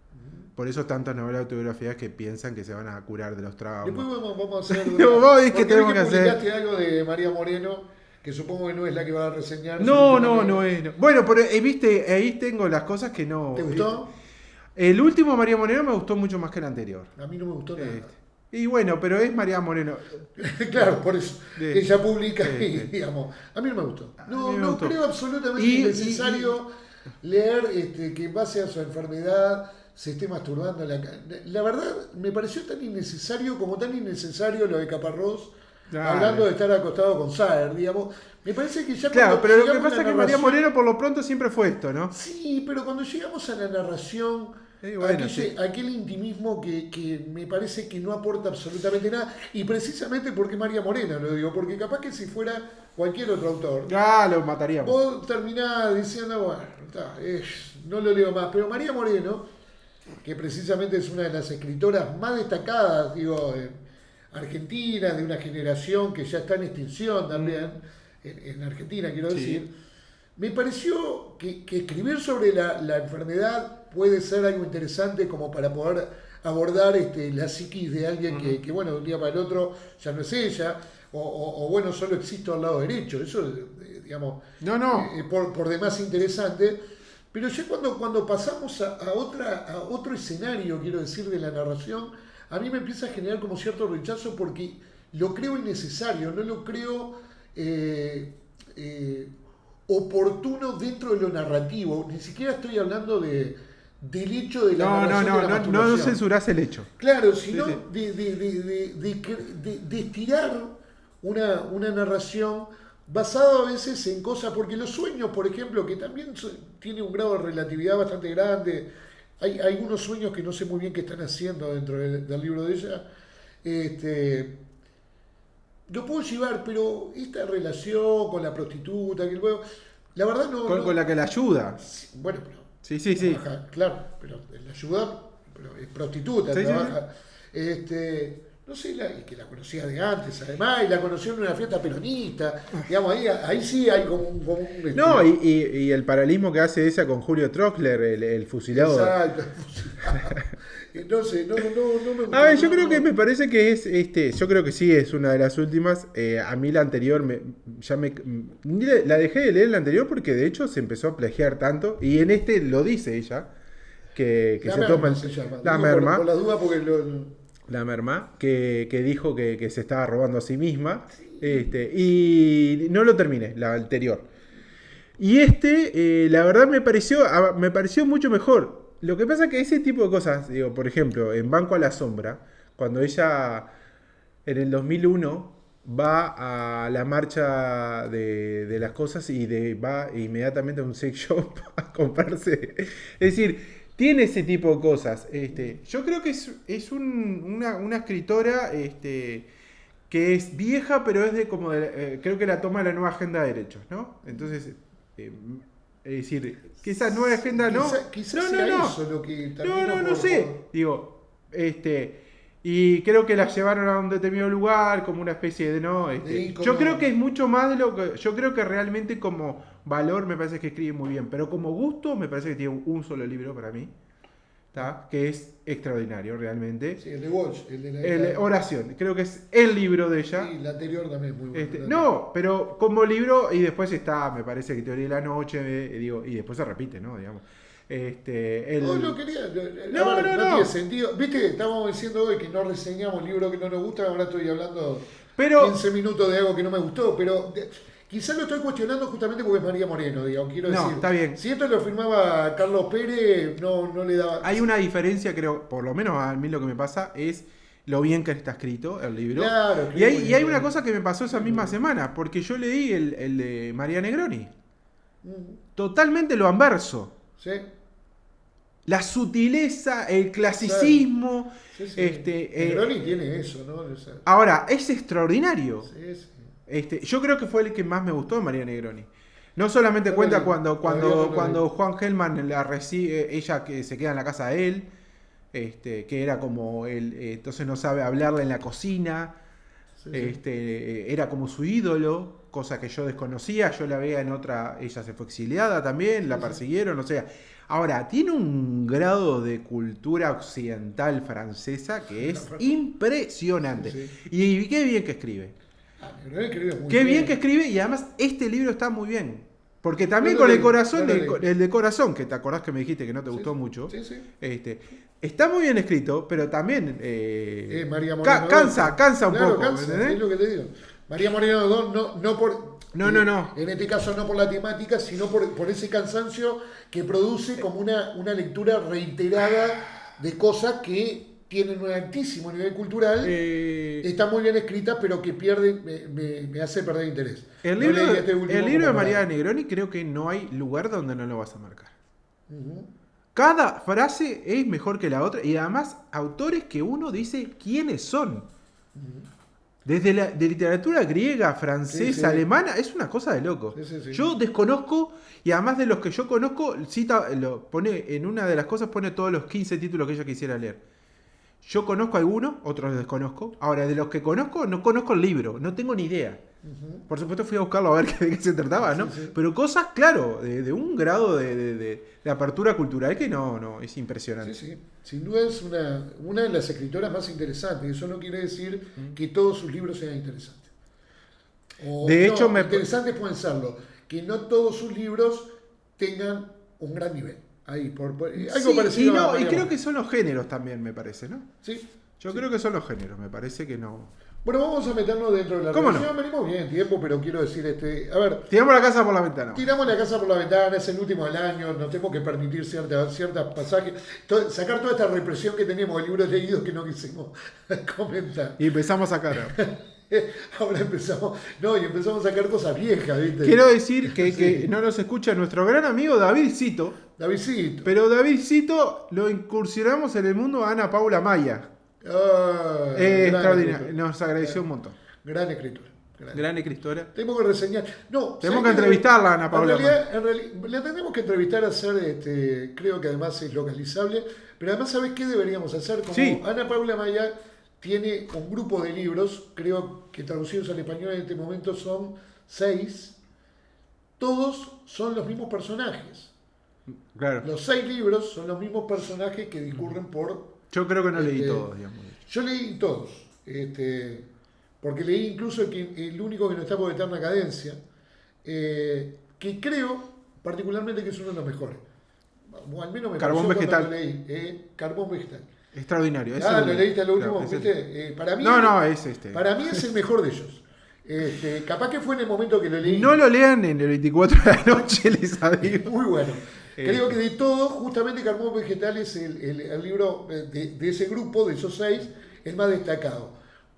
Por eso tantas novelas autobiografías que piensan que se van a curar de los traumas. después vamos a hacer... No, vos decís que porque tenemos vi que hacer. publicaste algo de María Moreno, que supongo que no es la que va a reseñar. No sino es. No. Bueno, pero viste, ahí tengo las cosas que no. ¿Te gustó? El último María Moreno me gustó mucho más que el anterior. A mí no me gustó nada. Y bueno, pero es María Moreno. Claro, por eso. Sí. Ella publica Sí, y, sí. digamos, a mí no me gustó. A No, mí me no gustó. creo absolutamente Y- necesario leer que en base a su enfermedad se esté masturbando. La verdad, me pareció tan innecesario como tan innecesario lo de Caparrós, Claro. hablando de estar acostado con Saer, digamos. Me parece que ya Claro, cuando pero lo que llegamos a pasa la es que María narración- Moreno por lo pronto siempre fue esto, ¿no? Sí, pero cuando llegamos a la narración Bueno, sí. aquel intimismo que me parece que no aporta absolutamente nada, y precisamente porque María Morena, lo digo, porque capaz que si fuera cualquier otro autor, Lo mataríamos. vos terminás diciendo, bueno, no lo leo más, pero María Moreno, que precisamente es una de las escritoras más destacadas, digo, argentinas, de una generación que ya está en extinción también, en Argentina quiero decir, me pareció que escribir sobre la enfermedad puede ser algo interesante como para poder abordar la psiquis de alguien que, bueno, de un día para el otro ya no es ella, o bueno, solo existe al lado derecho. Eso, digamos, por demás interesante. Pero ya cuando pasamos a otro escenario, quiero decir, de la narración, a mí me empieza a generar como cierto rechazo porque lo creo innecesario, no lo creo oportuno dentro de lo narrativo. Ni siquiera estoy hablando del hecho de la narración. No censurás el hecho. Claro, sino Sí. de estirar una narración basada a veces en cosas, porque los sueños, por ejemplo, que también tiene un grado de relatividad bastante grande, hay algunos sueños que no sé muy bien qué están haciendo dentro del libro de ella, lo puedo llevar, pero esta relación con la prostituta, que luego, la verdad no... Con la que la ayuda. Bueno, pero... Sí. Trabaja, claro, pero la ayuda, pero es prostituta, Sí, trabaja. No sé, y que la conocía de antes, además, y la conoció en una fiesta peronista. Digamos, ahí sí hay como un No, y el paralelismo que hace esa con Julio Troxler, el fusilado. Exacto. No sé, no me gusta. A ver, yo creo que me parece que es, yo creo que sí es una de las últimas. A mí la anterior, la dejé de leer la anterior porque de hecho se empezó a plagiar tanto. Y en lo dice ella, que se toma la merma. Por la duda, porque La merma, que dijo que se estaba robando a sí misma. Y no lo terminé, la anterior. Y la verdad me pareció mucho mejor. Lo que pasa es que ese tipo de cosas, digo, por ejemplo, en Banco a la Sombra, cuando ella en el 2001 va a la marcha de las cosas y va inmediatamente a un sex shop a comprarse. Es decir, tiene ese tipo de cosas. Yo creo que es una escritora que es vieja, pero es creo que la toma de la nueva agenda de derechos, ¿no? Entonces, es decir, que esa nueva agenda quizás sea eso lo que no sé. Digo, y creo que la llevaron a un determinado lugar como una especie de yo creo que es mucho más de lo que yo creo que realmente como valor me parece que escribe muy bien, pero como gusto me parece que tiene un solo libro para mí, ¿tá? Que es extraordinario realmente. Sí, el de Walsh, el de Oración, creo que es el libro de ella. Sí, la anterior también es muy buena. No, pero como libro, y después está, me parece que Teoría de la Noche, y después se repite, ¿no? Digamos. No lo quería. No tiene sentido. Viste que estábamos diciendo hoy que no reseñamos libros que no nos gustan, ahora estoy hablando 15 minutos de algo que no me gustó, pero quizás lo estoy cuestionando justamente porque es María Moreno, digamos, quiero decir. Está bien. Si esto lo firmaba Carlos Pérez, no le daba... Hay una diferencia, creo, por lo menos a mí lo que me pasa es lo bien que está escrito el libro. Claro, y hay una cosa que me pasó esa misma semana, porque yo leí el de María Negroni. Totalmente lo anverso. Sí. La sutileza, el clasicismo. Sí. Negroni tiene eso, ¿no? Ahora, es extraordinario. Sí. Yo creo que fue el que más me gustó de María Negroni. No solamente cuenta cuando Juan Gelman la recibe, ella que se queda en la casa de él, que era como él, entonces no sabe hablarle en la cocina, era como su ídolo, cosa que yo desconocía, yo la veía en otra, ella se fue exiliada también, la persiguieron, o sea. Ahora, tiene un grado de cultura occidental francesa que es impresionante. Sí. Y qué bien que escribe. Qué bien que escribe, y además este libro está muy bien. Porque también con el corazón, el de corazón, que te acordás que me dijiste que no te gustó mucho, está muy bien escrito, pero también María Moreno cansa un poco. Cansa, es lo que te digo. María Moreno 2 no por... No. En este caso no por la temática, sino por ese cansancio que produce como una lectura reiterada de cosas que tienen un altísimo nivel cultural, está muy bien escrita, pero que me hace perder interés. El libro de María Negroni creo que no hay lugar donde no lo vas a marcar. Cada frase es mejor que la otra y además autores que uno dice quiénes son. Desde de literatura griega, francesa, alemana, es una cosa de loco. Sí. Yo desconozco, y además de los que yo conozco, cita, pone en una de las cosas, pone todos los 15 títulos que ella quisiera leer. Yo conozco algunos, otros los desconozco. Ahora, de los que conozco, no conozco el libro, no tengo ni idea. Por supuesto fui a buscarlo a ver de qué se trataba, ¿no? Sí. Pero cosas, claro, de un grado de apertura cultural que no, es impresionante. Sí. Sin duda es una de las escritoras más interesantes. Eso no quiere decir que todos sus libros sean interesantes. De hecho, interesantes pueden serlo. Que no todos sus libros tengan un gran nivel. Ahí, algo parecido y creo que son los géneros también, me parece, ¿no? Sí. Yo creo que son los géneros, me parece que no. Bueno, vamos a meternos dentro de la ¿Cómo relación. no? Venimos bien en tiempo, pero quiero decir, a ver, Tiramos la casa por la ventana. tiramos la casa por la ventana, es el último del año, nos tenemos que permitir ciertas pasajes, sacar toda esta represión que teníamos de libros leídos que no quisimos comentar. Y empezamos a sacar. Ahora empezamos a sacar cosas viejas, ¿viste? Quiero decir que no nos escucha nuestro gran amigo David Cito. Davidcito. Pero David Cito lo incursionamos en el mundo a Ana Paula Maya. Extraordinario. Nos agradeció un montón. Gran escritora. Gran escritora. Tenemos que reseñar. No, tenemos que entrevistarla a Ana Paula. En realidad, la tenemos que entrevistar a hacer, creo que además es localizable, pero además, ¿sabes qué deberíamos hacer? Como Ana Paula Maya tiene un grupo de libros, creo que traducidos al español en este momento son 6, todos son los mismos personajes. Claro. Los 6 libros son los mismos personajes que discurren por... Yo creo que no leí todos, digamos. Yo leí todos, porque leí incluso el único que no está por Eterna Cadencia, que creo particularmente que es uno de los mejores. O al menos me Carbón pareció Vegetal. cuando lo leí. Carbón Vegetal. Extraordinario. Lo leíste al último, ¿viste? Para mí, es este. Para mí es el mejor de ellos. Capaz que fue en el momento que lo leí. No lo lean en el 24 de la noche, les digo. Muy bueno. Creo que de todo, justamente Carbón Vegetal es el libro de ese grupo, de esos 6, el más destacado.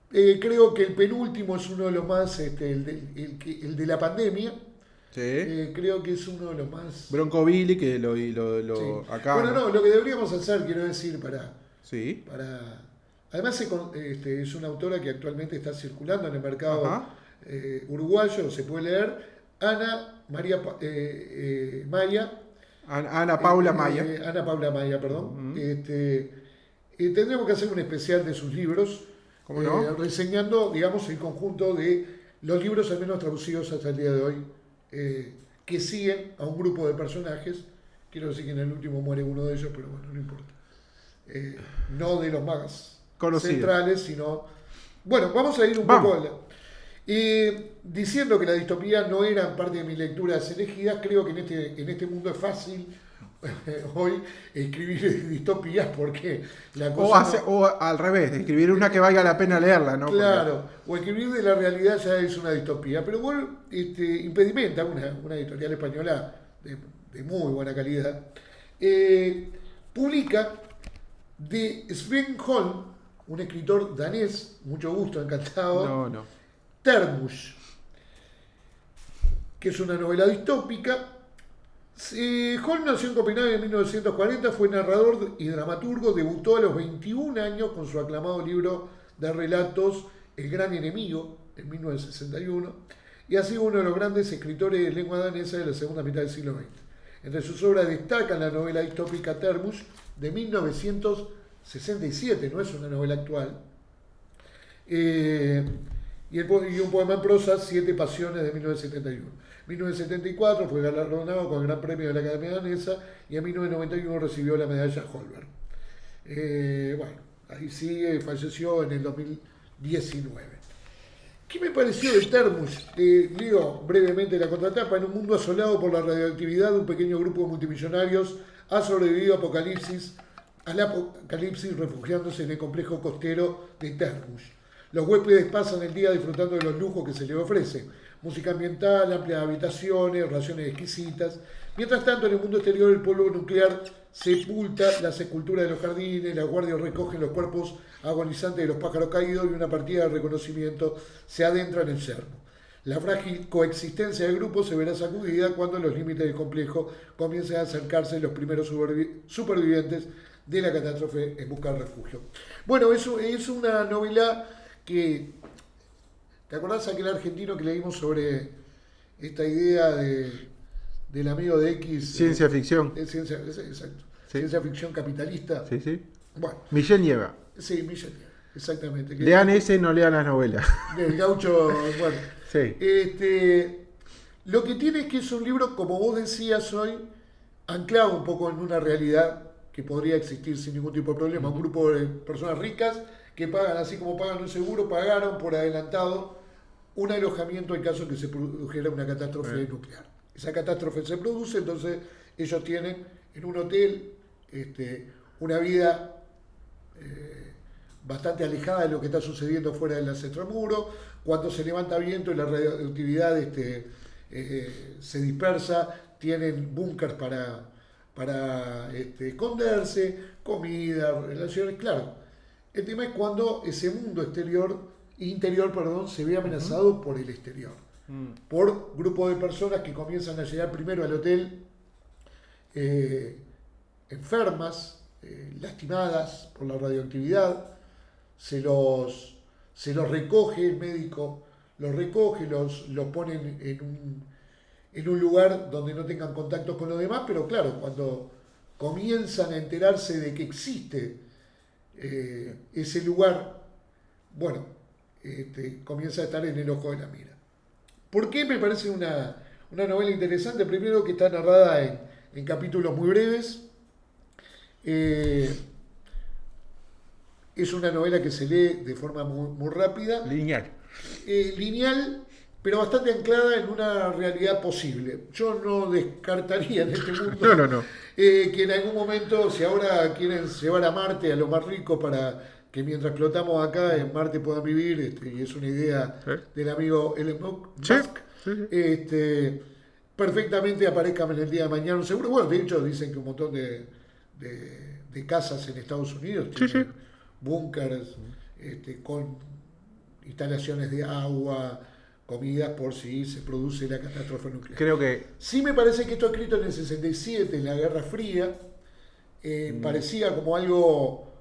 Creo que el penúltimo es uno de los más, el de la pandemia. Sí. Creo que es uno de los más... Broncobilly, que lo sí. acá. Bueno, no, lo que deberíamos hacer, quiero decir, Sí. Además es una autora que actualmente está circulando en el mercado uruguayo, se puede leer, Ana Paula Maya. Ana Paula Maya, perdón. Tendremos que hacer un especial de sus libros, ¿cómo no? reseñando, digamos, el conjunto de los libros al menos traducidos hasta el día de hoy, que siguen a un grupo de personajes. Quiero decir que en el último muere uno de ellos, pero bueno, no importa. No de los más conocidos, centrales, sino... Bueno, vamos a ir un poco diciendo que la distopía no era parte de mis lecturas elegidas. Creo que en este mundo es fácil hoy escribir distopías porque la cosa... O al revés, escribir una que valga la pena leerla, ¿no? Claro, o escribir de la realidad ya es una distopía. Pero bueno, Impedimenta, una editorial española de muy buena calidad, publica de Sven Holm, un escritor danés, mucho gusto, encantado. No. Termus, que es una novela distópica. Holm nació en Copenhague en 1940, fue narrador y dramaturgo, debutó a los 21 años con su aclamado libro de relatos El Gran Enemigo, en 1961, y ha sido uno de los grandes escritores de lengua danesa de la segunda mitad del siglo XX. Entre sus obras destacan la novela distópica Termus, de 1967, no es una novela actual, y un poema en prosa, Siete Pasiones, de 1971. En 1974 fue galardonado con el Gran Premio de la Academia Danesa y en 1991 recibió la medalla Holberg. Bueno, ahí sigue, falleció en el 2019. ¿Qué me pareció de Termus? Leo brevemente la contratapa. En un mundo asolado por la radioactividad, un pequeño grupo de multimillonarios ha sobrevivido al apocalipsis refugiándose en el complejo costero de Termus. Los huéspedes pasan el día disfrutando de los lujos que se les ofrece. Música ambiental, amplias habitaciones, raciones exquisitas. Mientras tanto, en el mundo exterior, el polvo nuclear sepulta las esculturas de los jardines, las guardias recogen los cuerpos agonizantes de los pájaros caídos y una partida de reconocimiento se adentra en el yermo. La frágil coexistencia del grupo se verá sacudida cuando los límites del complejo comiencen a acercarse los primeros supervivientes de la catástrofe en busca de refugio. Bueno, eso es una novela que... ¿Te acordás aquel argentino que leímos sobre esta idea del amigo de X? Ciencia ficción. Exacto. Sí. Ciencia ficción capitalista. Sí, sí. Bueno, Michel Nieva. sí, Michel, exactamente. Lean ese, no lean las novelas. Del gaucho, bueno. Sí. Lo que tiene es que es un libro, como vos decías hoy, anclado un poco en una realidad que podría existir sin ningún tipo de problema. Un grupo de personas ricas que pagan, así como pagan un seguro, pagaron por adelantado un alojamiento en caso que se produjera una catástrofe nuclear. Esa catástrofe se produce, entonces ellos tienen en un hotel una vida bastante alejada de lo que está sucediendo fuera del extramuros. Cuando se levanta viento y la radioactividad se dispersa, tienen búnkers para esconderse, comida, relaciones, claro. El tema es cuando ese mundo interior, se ve amenazado por el exterior, por grupos de personas que comienzan a llegar primero al hotel enfermas, lastimadas por la radioactividad. Se los recoge el médico, los recoge, los ponen en un lugar donde no tengan contactos con los demás, pero claro, cuando comienzan a enterarse de que existe ese lugar, bueno, comienza a estar en el ojo de la mira. ¿Por qué me parece una novela interesante? Primero que está narrada en capítulos muy breves. Es una novela que se lee de forma muy rápida. Lineal. Lineal, pero bastante anclada en una realidad posible. Yo no descartaría en este mundo No. que en algún momento, si ahora quieren llevar a Marte a los más ricos para que mientras explotamos acá en Marte puedan vivir, y es una idea del amigo Elon Musk, Sí. Perfectamente aparezcan en el día de mañana un seguro. Bueno, de hecho dicen que un montón de casas en Estados Unidos tienen búnkers con instalaciones de agua, comidas por si se produce la catástrofe nuclear. Creo que... Sí me parece que esto escrito en el 67, en la Guerra Fría, parecía como algo,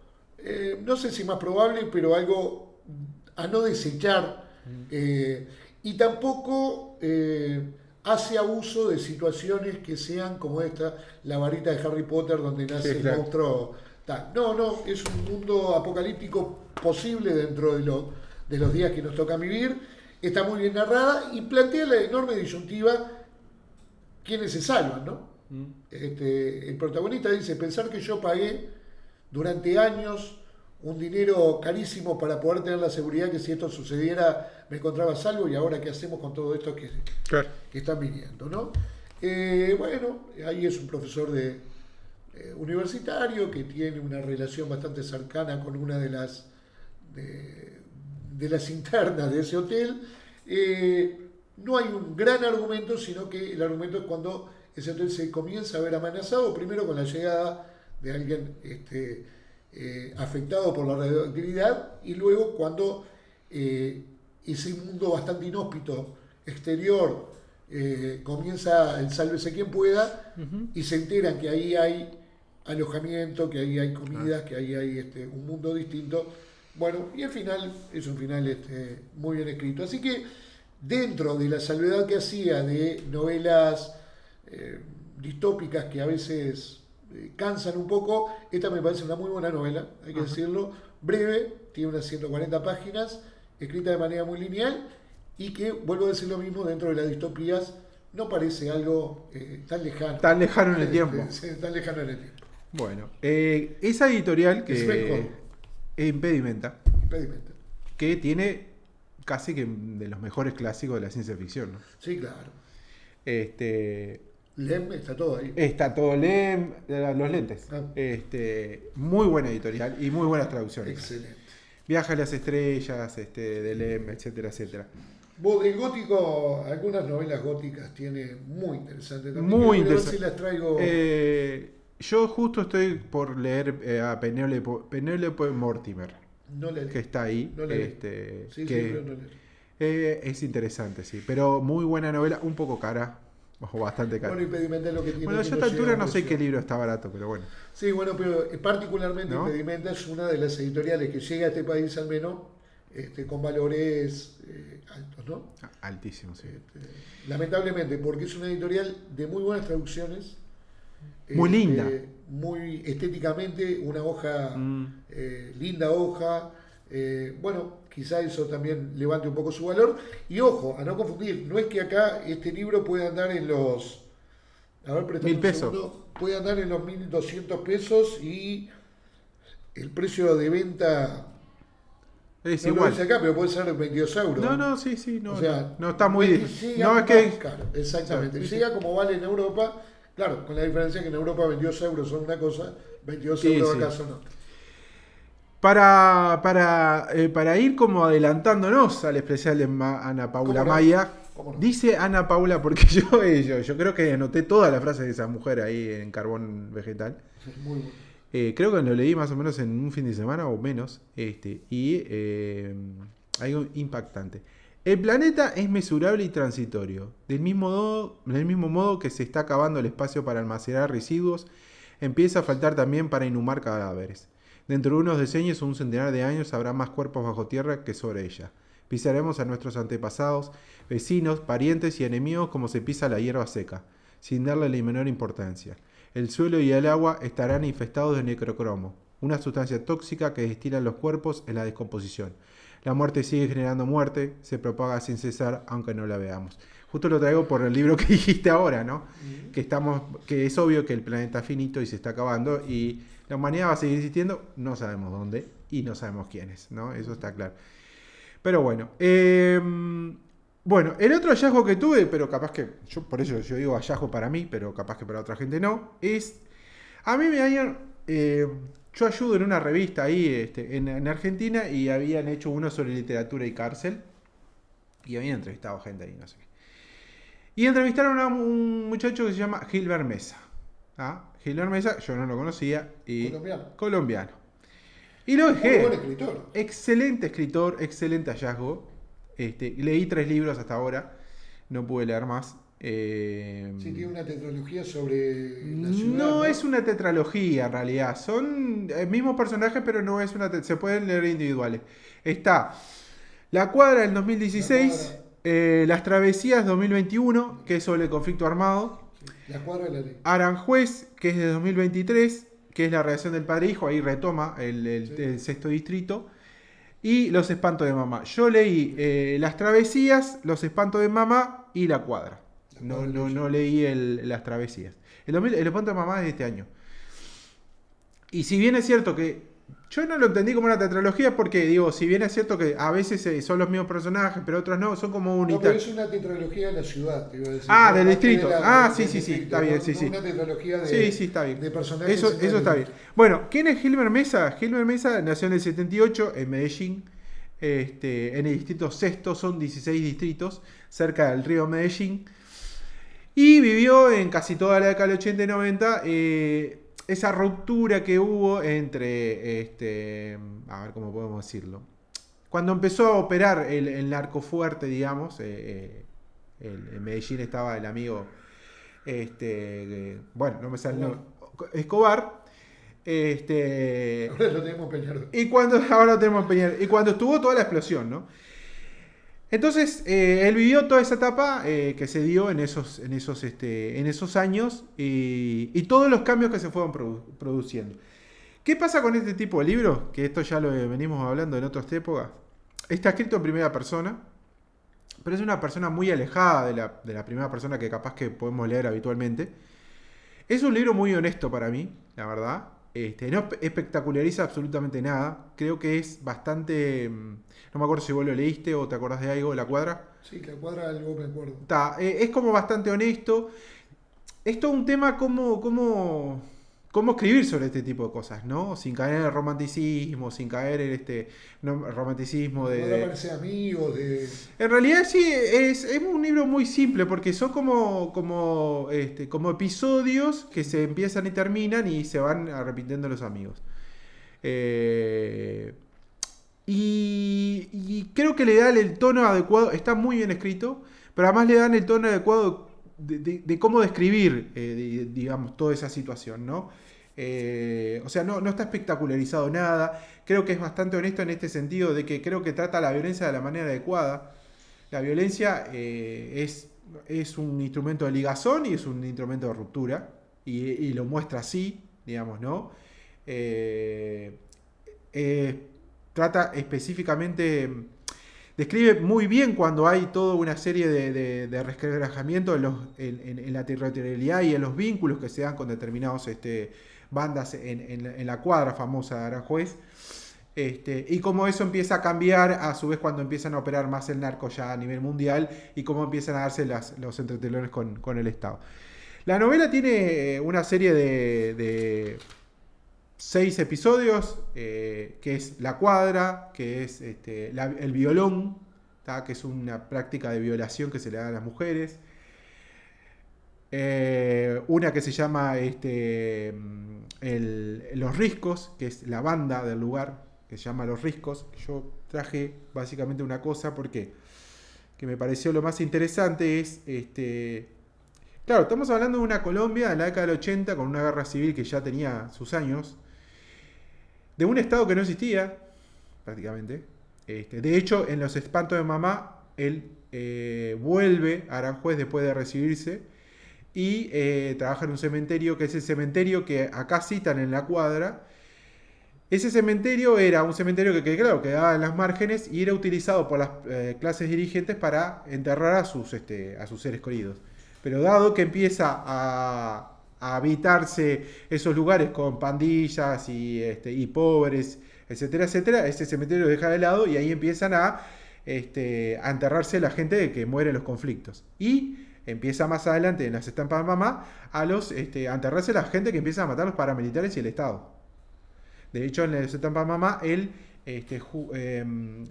no sé si más probable, pero algo a no desechar, y tampoco hace abuso de situaciones que sean como esta, la varita de Harry Potter donde nace el monstruo. No, es un mundo apocalíptico posible dentro de los días que nos toca vivir. Está muy bien narrada y plantea la enorme disyuntiva: ¿quiénes se salvan, no? El protagonista dice: pensar que yo pagué durante años un dinero carísimo para poder tener la seguridad que si esto sucediera me encontraba a salvo, y ahora qué hacemos con todo esto que están viniendo, ¿no? Bueno, ahí es un profesor universitario que tiene una relación bastante cercana con una de las internas de ese hotel. No hay un gran argumento, sino que el argumento es cuando ese hotel se comienza a ver amenazado, primero con la llegada de alguien afectado por la radioactividad, y luego cuando ese mundo bastante inhóspito exterior comienza el sálvese quien pueda, y se enteran que ahí hay alojamiento, que ahí hay comidas, que ahí hay un mundo distinto. Bueno, y el final es un final muy bien escrito. Así que dentro de la salvedad que hacía de novelas distópicas que a veces cansan un poco, esta me parece una muy buena novela, hay que decirlo, breve, tiene unas 140 páginas, escrita de manera muy lineal, y que, vuelvo a decir lo mismo, dentro de las distopías no parece algo tan lejano. Tan lejano en el tiempo. Tan lejano en el tiempo. Bueno, esa editorial que... Impedimenta. Que tiene casi que de los mejores clásicos de la ciencia ficción, ¿no? Sí, claro. Lem está todo ahí. Está todo Lem, los lentes. Muy buena editorial y muy buenas traducciones. Excelente. Viaja a las estrellas, de Lem, etcétera, etcétera. El gótico, algunas novelas góticas tiene muy interesantes también. Muy interesantes. Si las traigo. Yo justo estoy por leer a Penélope Mortimer. No le leí. Que está ahí. No le leí. Sí, que pero no le leí. Es interesante, sí. Pero muy buena novela, un poco cara. O bastante cara. Bueno, Impedimenta es lo que tiene. Bueno, yo a esta altura no sé qué libro está barato, pero bueno. Sí, bueno, pero particularmente ¿No? Impedimenta es una de las editoriales que llega a este país al menos con valores altos, ¿no? Altísimo, sí. Lamentablemente, porque es una editorial de muy buenas traducciones. Muy linda. Muy estéticamente, una hoja, linda hoja. Bueno, quizá eso también levante un poco su valor. Y ojo, a no confundir, no es que acá este libro pueda andar en los... A ver, préstame 1.000 un pesos. segundo. Puede andar en los 1.200 pesos y el precio de venta... Es no lo igual. dice acá, pero puede ser 22 euros. No, sí, no. O sea, no está muy... llega No, es más que... caro, exactamente. Sí, sí. Llega como vale en Europa, claro, con la diferencia que en Europa 22 euros son una cosa, 22 Sí, euros sí. acá son otra. Para ir como adelantándonos al especial de Ana Paula ¿Cómo no? Maya, ¿Cómo no? dice Ana Paula, porque yo creo que anoté todas las frases de esa mujer ahí en Carbón Vegetal. Muy bueno. Creo que lo leí más o menos en un fin de semana o menos. Algo impactante. El planeta es mesurable y transitorio. Del mismo modo que se está acabando el espacio para almacenar residuos, empieza a faltar también para inhumar cadáveres. Dentro de unos decenios o un centenar de años habrá más cuerpos bajo tierra que sobre ella. Pisaremos a nuestros antepasados, vecinos, parientes y enemigos como se pisa la hierba seca, sin darle la menor importancia. El suelo y el agua estarán infestados de necrocromo, una sustancia tóxica que destilan los cuerpos en la descomposición. La muerte sigue generando muerte, se propaga sin cesar, aunque no la veamos. Justo lo traigo por el libro que dijiste ahora, ¿no? Que es obvio que el planeta es finito y se está acabando y la humanidad va a seguir existiendo, no sabemos dónde y no sabemos quiénes, ¿no? Eso está claro. Pero bueno, bueno, el otro hallazgo que tuve, pero capaz que, por eso yo digo hallazgo para mí, pero capaz que para otra gente no, es, a mí me habían, yo ayudo en una revista ahí en Argentina y habían hecho uno sobre literatura y cárcel y habían entrevistado gente ahí, no sé qué. Y entrevistaron a un muchacho que se llama Gilbert Mesa. Gilbert Mesa, yo no lo conocía, y colombiano. Y lo dejé. Muy buen escritor. Excelente escritor, excelente hallazgo. Leí 3 libros hasta ahora, no pude leer más. Sí, tiene una tetralogía sobre la ciudad. No es una tetralogía en realidad, son mismos personajes, pero no es una se pueden leer individuales. Está La Cuadra del 2016, Las Travesías 2021, que es sobre el conflicto armado. La Cuadra de la Ley. Aranjuez, que es de 2023, que es la relación del padre-hijo, ahí retoma el sexto distrito. Y Los Espantos de Mamá. Yo leí Las Travesías, Los Espantos de Mamá y La Cuadra. No leí Las Travesías. El Espanto de Mamá es de este año. Y si bien es cierto que yo no lo entendí como una tetralogía porque, digo, si bien es cierto que a veces son los mismos personajes, pero otros no, son como No, pero es una tetralogía de la ciudad, te iba a decir. Del distrito. Sí, está bien, no, sí. No una tetralogía de, sí, está bien. De personajes. Eso está bien. Bueno, ¿quién es Gilbert Mesa? Gilbert Mesa nació en el 78 en Medellín, en el distrito sexto, son 16 distritos, cerca del río Medellín. Y vivió en casi toda la década del 80 y 90 esa ruptura que hubo entre, a ver cómo podemos decirlo, cuando empezó a operar el narco fuerte, digamos, en Medellín estaba el amigo, bueno, no me sale el nombre, Escobar. Ahora lo tenemos Peñarol. Ahora lo tenemos Peñarol. Y cuando estuvo toda la explosión, ¿no? Entonces, él vivió toda esa etapa que se dio en esos años y todos los cambios que se fueron produciendo. ¿Qué pasa con este tipo de libros? Que esto ya lo venimos hablando en otras épocas. Está escrito en primera persona, pero es una persona muy alejada de la primera persona que capaz que podemos leer habitualmente. Es un libro muy honesto para mí, la verdad. No espectaculariza absolutamente nada. Creo que es bastante... No me acuerdo si vos lo leíste o te acordás de algo de La Cuadra. Sí, La Cuadra algo me acuerdo. Es como bastante honesto. Es todo un tema cómo escribir sobre este tipo de cosas, ¿no? Sin caer en el romanticismo, sin caer en romanticismo de... Parece amigos de... En realidad sí, es un libro muy simple porque son como episodios que se empiezan y terminan y se van repitiendo los amigos. y creo que le dan el tono adecuado, está muy bien escrito, pero además le dan el tono adecuado de cómo describir, digamos, toda esa situación, ¿no? O sea, no está espectacularizado nada. Creo que es bastante honesto en este sentido de que creo que trata la violencia de la manera adecuada. La violencia es un instrumento de ligazón y es un instrumento de ruptura. Y lo muestra así, digamos, ¿no? Trata específicamente, describe muy bien cuando hay toda una serie de resquebrajamientos en la territorialidad y en los vínculos que se dan con determinados bandas en la cuadra famosa de Aranjuez. Y cómo eso empieza a cambiar a su vez cuando empiezan a operar más el narco ya a nivel mundial y cómo empiezan a darse los entretelones con el Estado. La novela tiene una serie de 6 episodios, que es La Cuadra, que es el violón, ¿tá? Que es una práctica de violación que se le da a las mujeres. Una que se llama Los Riscos, que es la banda del lugar, que se llama Los Riscos. Yo traje básicamente una cosa porque que me pareció lo más interesante es, claro, estamos hablando de una Colombia en la década del 80 con una guerra civil que ya tenía sus años, de un Estado que no existía, prácticamente. De hecho, en Los Espantos de Mamá, él vuelve a Aranjuez después de recibirse y trabaja en un cementerio, que es el cementerio que acá citan en La Cuadra. Ese cementerio era un cementerio que claro, quedaba en las márgenes y era utilizado por las clases dirigentes para enterrar a sus seres queridos. Pero dado que empieza a habitarse esos lugares con pandillas y pobres, etcétera, etcétera, ese cementerio lo deja de lado y ahí empiezan a enterrarse la gente que muere en los conflictos. Y empieza más adelante en Las Estampas de Mamá a enterrarse la gente que empieza a matar a los paramilitares y el Estado. De hecho, en Las Estampas de Mamá, él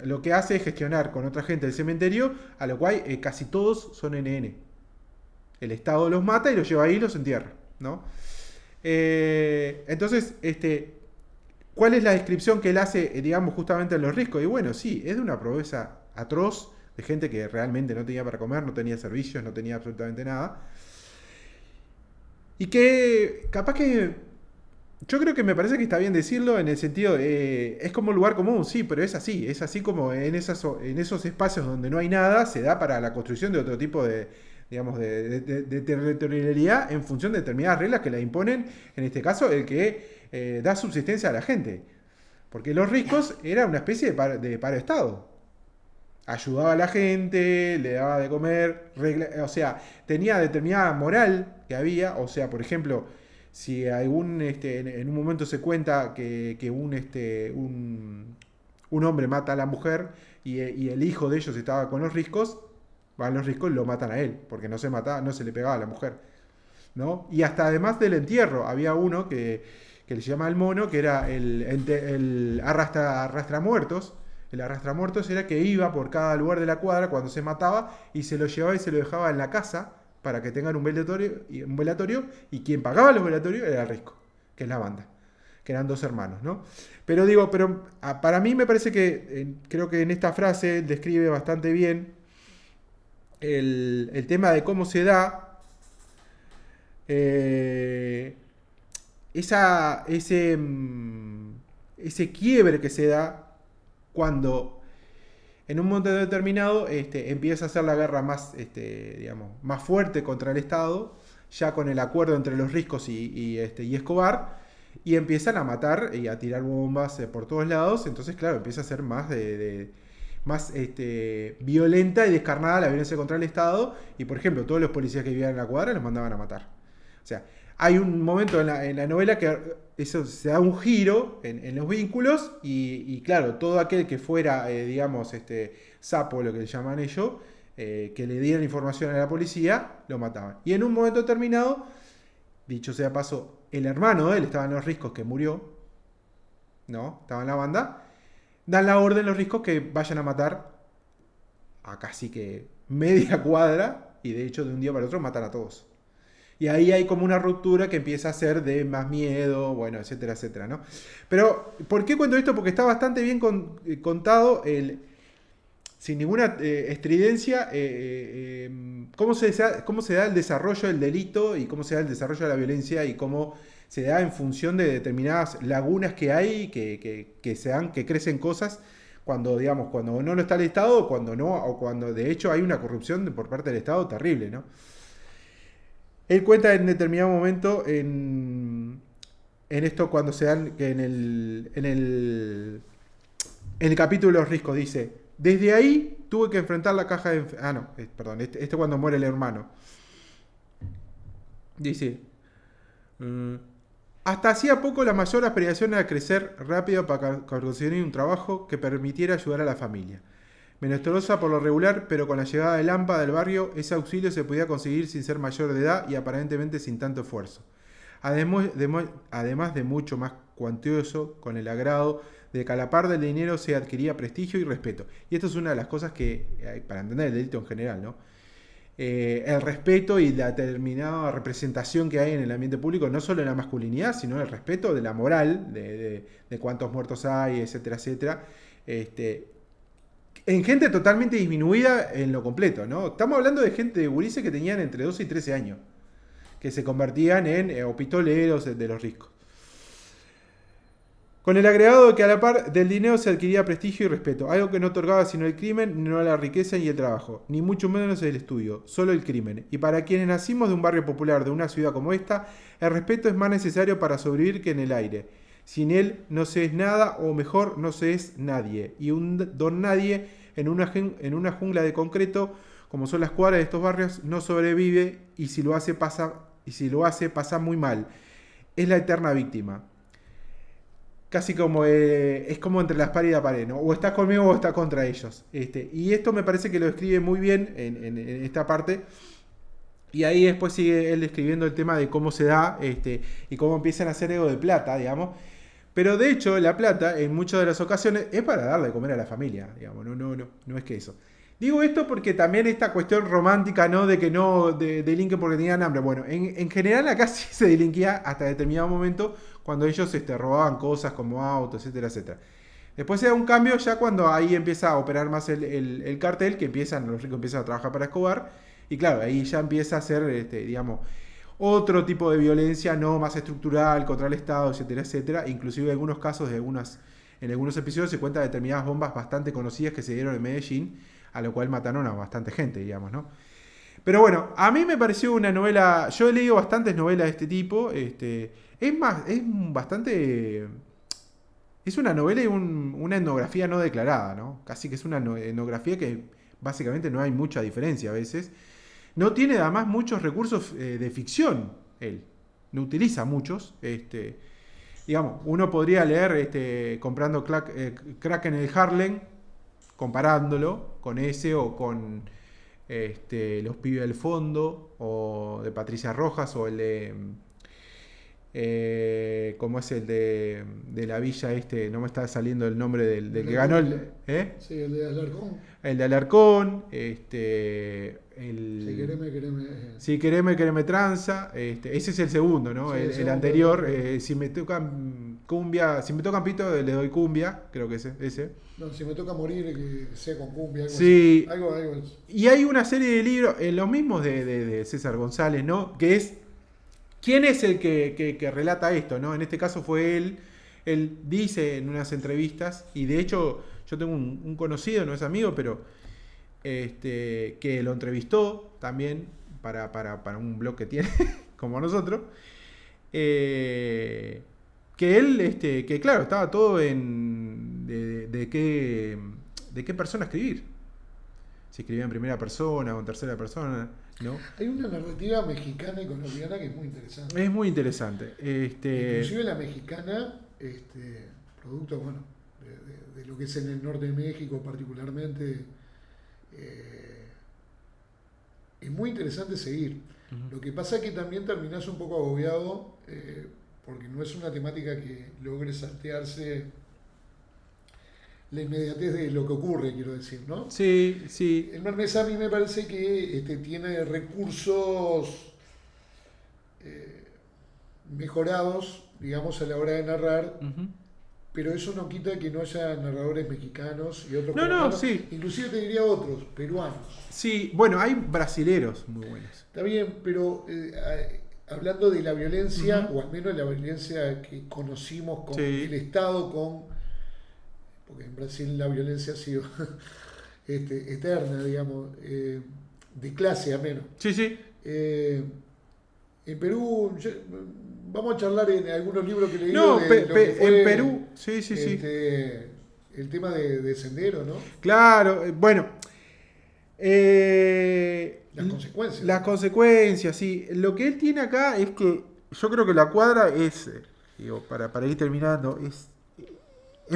lo que hace es gestionar con otra gente el cementerio, a lo cual casi todos son NN. El Estado los mata y los lleva ahí y los entierra, ¿no? Entonces, ¿cuál es la descripción que él hace, digamos, justamente en Los Riscos? Y bueno, sí, es de una pobreza atroz, de gente que realmente no tenía para comer, no tenía servicios, no tenía absolutamente nada. Y que, capaz que, yo creo que me parece que está bien decirlo en el sentido, es como un lugar común, sí, pero es así como en esos espacios donde no hay nada, se da para la construcción de otro tipo de, digamos, de territorialidad en función de determinadas reglas que la imponen, en este caso, el que da subsistencia a la gente. Porque Los Riscos era una especie de paraestado. Ayudaba a la gente, le daba de comer, o sea, tenía determinada moral que había, o sea, por ejemplo, si en un momento se cuenta que un hombre mata a la mujer y el hijo de ellos estaba con los Riscos, van los Riscos y lo matan a él, porque no se le pegaba a la mujer, ¿no? Y hasta además del entierro, había uno que le llama el mono, que era el arrastra muertos. El arrastramuertos era que iba por cada lugar de la cuadra cuando se mataba y se lo llevaba y se lo dejaba en la casa para que tengan un velatorio y quien pagaba los velatorios era el Risco, que es la banda, que eran 2 hermanos, ¿no? Pero para mí me parece que creo que en esta frase describe bastante bien el tema de cómo se da ese quiebre que se da cuando en un momento determinado empieza a ser la guerra más, digamos, más fuerte contra el Estado, ya con el acuerdo entre los Riscos y Escobar, y empiezan a matar y a tirar bombas por todos lados. Entonces, claro, empieza a ser más violenta y descarnada la violencia contra el Estado, y por ejemplo, todos los policías que vivían en la cuadra los mandaban a matar. O sea, hay un momento en la novela que eso se da un giro en los vínculos y claro, todo aquel que fuera, digamos, sapo, lo que le llaman ellos, que le dieran información a la policía, lo mataban. Y en un momento determinado, dicho sea paso, el hermano de él estaba en los Riscos, que murió, ¿no? Estaba en la banda, dan la orden los Riscos que vayan a matar a casi que media cuadra, y de hecho de un día para otro matan a todos. Y ahí hay como una ruptura que empieza a ser de más miedo, bueno, etcétera, etcétera, ¿no? Pero, ¿por qué cuento esto? Porque está bastante bien contado, sin ninguna estridencia, cómo se da el desarrollo del delito y cómo se da el desarrollo de la violencia y cómo se da en función de determinadas lagunas que hay, que crecen cosas cuando, digamos, cuando no lo está el Estado, o cuando no, o cuando de hecho hay una corrupción por parte del Estado terrible, ¿no? Él cuenta en determinado momento en esto cuando se dan, que en el capítulo de los riscos dice, desde ahí tuve que enfrentar la caja de... perdón, este cuando muere el hermano. Dice, hasta hacía poco la mayor aspiración era crecer rápido para conseguir un trabajo que permitiera ayudar a la familia. Menesterosa por lo regular, pero con la llegada de Lampa del barrio, ese auxilio se podía conseguir sin ser mayor de edad y aparentemente sin tanto esfuerzo. Además de mucho más cuantioso, con el agrado de que a la par del dinero se adquiría prestigio y respeto. Y esto es una de las cosas que, para entender el delito en general, ¿no? El respeto y la determinada representación que hay en el ambiente público, no solo en la masculinidad, sino el respeto de la moral, de cuántos muertos hay, etcétera, etcétera. En gente totalmente disminuida en lo completo, ¿no? Estamos hablando de gente de gurises que tenían entre 12 y 13 años, que se convertían en pistoleros de los riscos. Con el agregado de que a la par del dinero se adquiría prestigio y respeto, algo que no otorgaba sino el crimen, no la riqueza y el trabajo, ni mucho menos el estudio, solo el crimen. Y para quienes nacimos de un barrio popular de una ciudad como esta, el respeto es más necesario para sobrevivir que en el aire. Sin él no se es nada, o mejor, no se es nadie. Y un don nadie en una jungla de concreto, como son las cuadras de estos barrios, no sobrevive y si lo hace pasa muy mal. Es la eterna víctima. Casi como es como entre la espada y la pared, ¿no? O estás conmigo o estás contra ellos. Y esto me parece que lo describe muy bien en esta parte. Y ahí después sigue él describiendo el tema de cómo se da y cómo empiezan a hacer ego de plata, digamos. Pero de hecho, la plata, en muchas de las ocasiones, es para darle de comer a la familia, digamos, no es que eso. Digo esto porque también esta cuestión romántica, ¿no? De que no delinquen porque tenían hambre. Bueno, en general acá sí se delinquía hasta determinado momento cuando ellos robaban cosas como autos, etcétera, etcétera. Después se da un cambio ya cuando ahí empieza a operar más el cartel, que los ricos empiezan a trabajar para Escobar. Y claro, ahí ya empieza a ser, digamos, otro tipo de violencia, no más estructural contra el Estado, etcétera, etcétera. Inclusive en algunos casos, en algunos episodios se cuenta determinadas bombas bastante conocidas que se dieron en Medellín, a lo cual mataron a bastante gente, digamos, ¿no? Pero bueno, a mí me pareció una novela, yo he leído bastantes novelas de este tipo, es una novela y una etnografía no declarada, ¿no? Casi que es una etnografía que básicamente no hay mucha diferencia a veces. No tiene además muchos recursos de ficción, él. No utiliza muchos. Digamos, uno podría leer comprando Crack en el Harlem, comparándolo con ese o con Los Pibes del Fondo, o de Patricia Rojas, o el de... ¿cómo es el de la villa no me está saliendo el nombre del que ganó Sí, el de Alarcón. El de Alarcón, Sí, quereme tranza, ese es el segundo, ¿no? Sí, el anterior, si me tocan cumbia, si me tocan pito le doy cumbia, creo que ese. No, si me toca morir, que sea con cumbia, algo sí. así. Algo. Y hay una serie de libros, los mismos de César González, ¿no? Que es ¿quién es el que relata esto, ¿no? En este caso fue él. Él dice en unas entrevistas, y de hecho yo tengo un conocido, no es amigo, pero que lo entrevistó también para un blog que tiene, como nosotros, que él, que claro, estaba todo de qué persona escribir. Si escribía en primera persona o en tercera persona, ¿no? Hay una narrativa mexicana y colombiana que es muy interesante. Es muy interesante. Inclusive la mexicana, producto, bueno, de lo que es en el norte de México particularmente, es muy interesante seguir. Uh-huh. Lo que pasa es que también terminás un poco agobiado, porque no es una temática que logre saltearse la inmediatez de lo que ocurre, quiero decir, ¿no? Sí, sí. El Marmesa a mí me parece que tiene recursos mejorados, digamos, a la hora de narrar, Ujú. pero eso no quita que no haya narradores mexicanos y otros No, colombianos, sí. inclusive te diría otros, peruanos. Sí, bueno, hay brasileros muy buenos. Está bien, pero hablando de la violencia, Ujú. o al menos la violencia que conocimos con Sí. el Estado, porque en Brasil la violencia ha sido eterna, digamos, de clase a menos. Sí, sí. En Perú, vamos a charlar en algunos libros que leí No, de lo que fue en Perú, sí, sí, sí. el tema de Sendero, ¿no? Claro, bueno. Las consecuencias. Las consecuencias, sí. Lo que él tiene acá es que yo creo que la cuadra es, digo, para ir terminando, es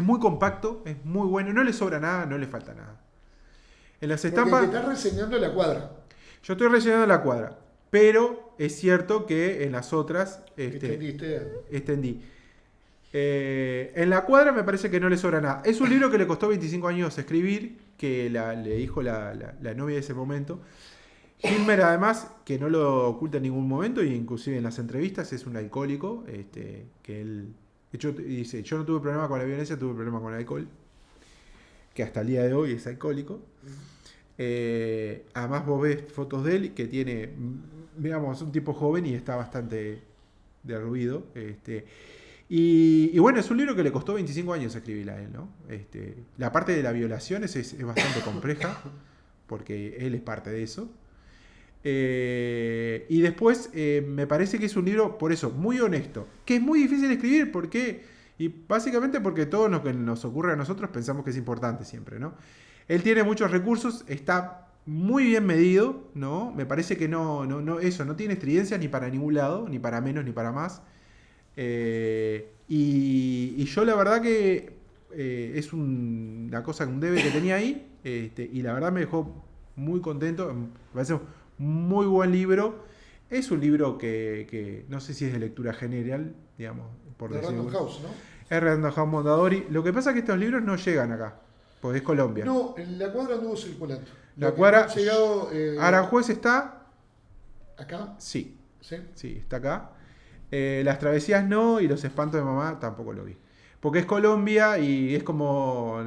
muy compacto, es muy bueno, no le sobra nada, no le falta nada. En las Porque estampas, te estás reseñando la cuadra. yo estoy rellenando la cuadra, pero es cierto que en las otras extendí. En la cuadra me parece que no le sobra nada. Es un libro que le costó 25 años escribir, que le dijo la novia de ese momento. Hilmer, además, que no lo oculta en ningún momento, y inclusive en las entrevistas, es un alcohólico, que él de hecho dice, yo no tuve problema con la violencia, tuve problema con el alcohol, que hasta el día de hoy es alcohólico. Además vos ves fotos de él, que tiene, digamos, un tipo joven y está bastante derruido. Y bueno, es un libro que le costó 25 años escribir a él, ¿no? La parte de la violación es bastante compleja, porque él es parte de eso. Y después me parece que es un libro, por eso, muy honesto, que es muy difícil de escribir, y básicamente porque todo lo que nos ocurre a nosotros pensamos que es importante siempre, ¿no? Él tiene muchos recursos, está muy bien medido, ¿no? Me parece que no tiene estridencias ni para ningún lado, ni para menos ni para más. Y yo la verdad que es una cosa, un debe que tenía ahí, y la verdad me dejó muy contento, me parece muy buen libro. Es un libro que no sé si es de lectura general, digamos, por De decirlo. Random House, ¿no? Es Random House Mondadori. Lo que pasa es que estos libros no llegan acá, porque es Colombia. No, en la cuadra anduvo circulando. La Lo que cuadra, no han llegado, Aranjuez está, acá, sí, ¿sí? sí, está acá. Las travesías no, y los espantos de mamá tampoco lo vi. Porque es Colombia y es como...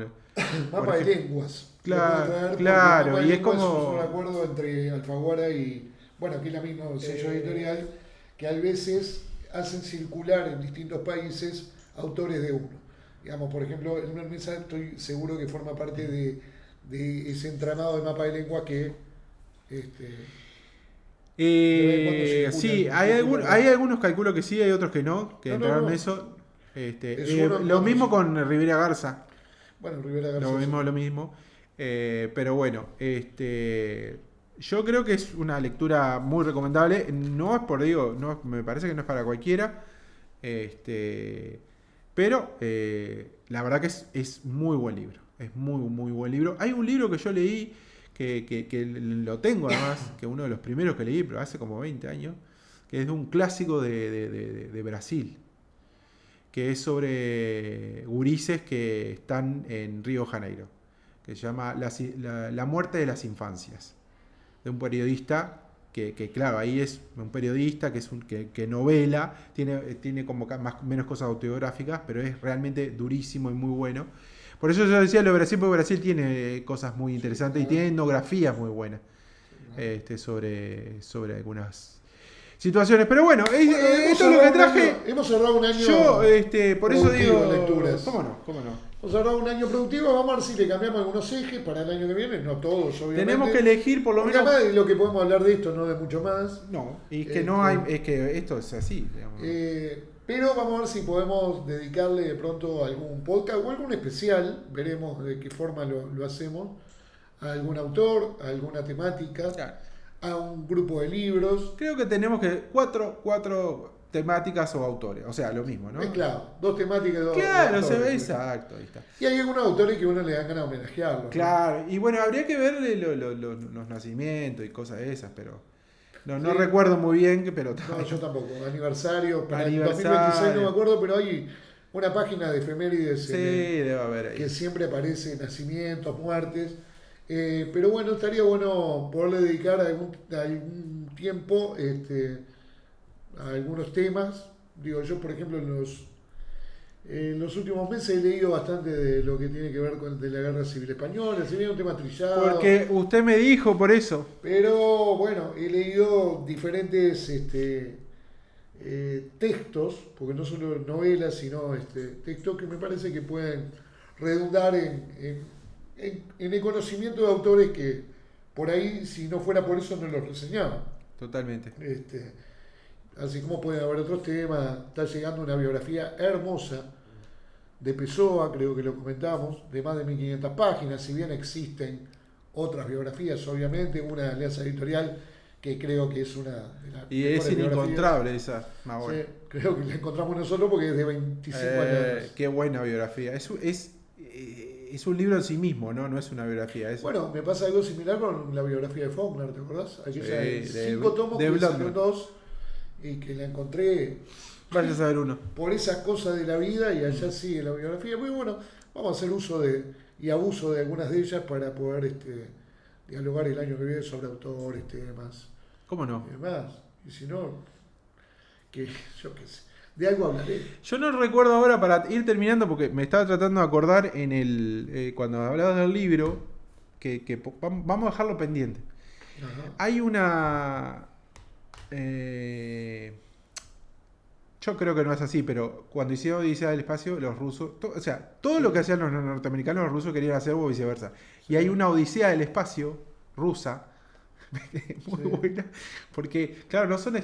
Mapa de lenguas. Claro, Lo puedo traer claro, porque Mapa de y es lenguas como- un acuerdo entre Alfaguara y, bueno, aquí la misma sello editorial, que a veces hacen circular en distintos países autores de uno. Digamos, por ejemplo, el Lunar Mesa estoy seguro que forma parte de ese entramado de Mapa de lenguas que... sí, hay algunos calculo que sí, hay otros que no, que No, entraron no. en eso. Es uno, Lo otro, mismo sí. con Rivera Garza. Bueno, Rivera García. Lo mismo. Pero bueno, yo creo que es una lectura muy recomendable. No es por digo, no, me parece que no es para cualquiera. Pero la verdad que es muy buen libro. Es muy, muy buen libro. Hay un libro que yo leí, que lo tengo además, que uno de los primeros que leí, pero hace como 20 años, que es de un clásico de Brasil, que es sobre gurises que están en Río de Janeiro, que se llama La muerte de las infancias, de un periodista que claro, ahí es un periodista que novela, tiene como menos cosas autobiográficas, pero es realmente durísimo y muy bueno. Por eso yo decía lo de Brasil, porque Brasil tiene cosas muy interesantes y tiene etnografías muy buenas sobre algunas situaciones. Pero bueno, esto es lo que traje. Hemos cerrado un año. Yo, por eso productivo digo. en lecturas. ¿Cómo no? ¿Cómo no? Hemos cerrado un año productivo. Vamos a ver si le cambiamos algunos ejes para el año que viene. No todos, obviamente. Tenemos que elegir por lo Porque menos. además de lo que podemos hablar de esto, no de mucho más. No, y es que no hay. Es que esto es así, digamos. Pero vamos a ver si podemos dedicarle de pronto algún podcast o algún especial. Veremos de qué forma lo hacemos. A algún autor, a alguna temática, Claro. a un grupo de libros. Creo que tenemos que. Cuatro temáticas o autores. O sea, lo mismo, ¿no? Claro, dos temáticas, dos Claro, dos se ve autores. exacto, ahí está. Y hay algunos autores que uno le dan ganas de homenajearlos. ¿no? Claro, y bueno, habría que verle los nacimientos y cosas de esas, pero no Sí. recuerdo muy bien, pero No, yo tampoco. Aniversario, para Aniversario. el 2026 no me acuerdo, pero hay una página de efemérides sí, debe haber que ahí. siempre aparece nacimientos, muertes. Pero bueno, estaría bueno poderle dedicar algún tiempo a algunos temas, Digo, yo por ejemplo en los últimos meses he leído bastante de lo que tiene que ver con de la Guerra Civil Española, si bien es un tema trillado. Porque usted me dijo por eso. Pero bueno, he leído diferentes textos, porque no solo novelas, sino textos que me parece que pueden redundar en el conocimiento de autores que por ahí, si no fuera por eso, no los reseñaba. Totalmente. Así como pueden haber otros temas. Está llegando una biografía hermosa de Pessoa, creo que lo comentamos, de más de 1500 páginas, si bien existen otras biografías, obviamente, una alianza editorial que creo que es una de las y es inencontrable esa. Sí, creo que la encontramos nosotros porque es de 25 años. Qué buena biografía. Es un libro en sí mismo, ¿no? No es una biografía. Bueno, me pasa algo similar con la biografía de Faulkner, ¿te acordás? Aquella de 5 tomos de que salieron 2 y que la encontré. Vaya a saber uno. Por esas cosas de la vida y allá sigue la biografía. Muy bueno, vamos a hacer uso y abuso de algunas de ellas para poder dialogar el año que viene sobre autores, temas. ¿Cómo no? Y demás. Y si no, yo qué sé. De algo hablaré. Yo no recuerdo ahora para ir terminando porque me estaba tratando de acordar en cuando hablabas del libro que vamos a dejarlo pendiente. Ajá. Hay una yo creo que no es así, pero cuando hicieron Odisea del Espacio, los rusos, todo lo que hacían los norteamericanos, los rusos querían hacer o viceversa. Y hay una Odisea del Espacio rusa muy buena, porque claro, no están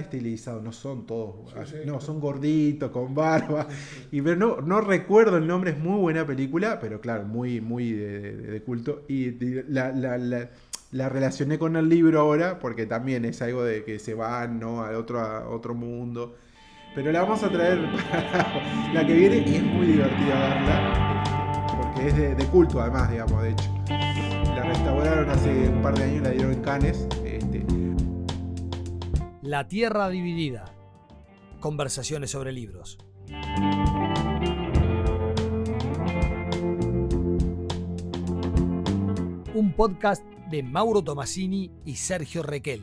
estilizados, no son todos, son gorditos, con barba, pero no recuerdo el nombre, es muy buena película, pero claro, muy, muy de culto, y la relacioné con el libro ahora, porque también es algo de que se van, ¿no?, a otro mundo, pero la vamos a traer para la que viene, y es muy divertida verla, porque es de culto además, digamos, de hecho. La restauraron hace un par de años, la dieron en Cannes. La Tierra Dividida. Conversaciones sobre libros. Un podcast de Mauro Tomasini y Sergio Requel.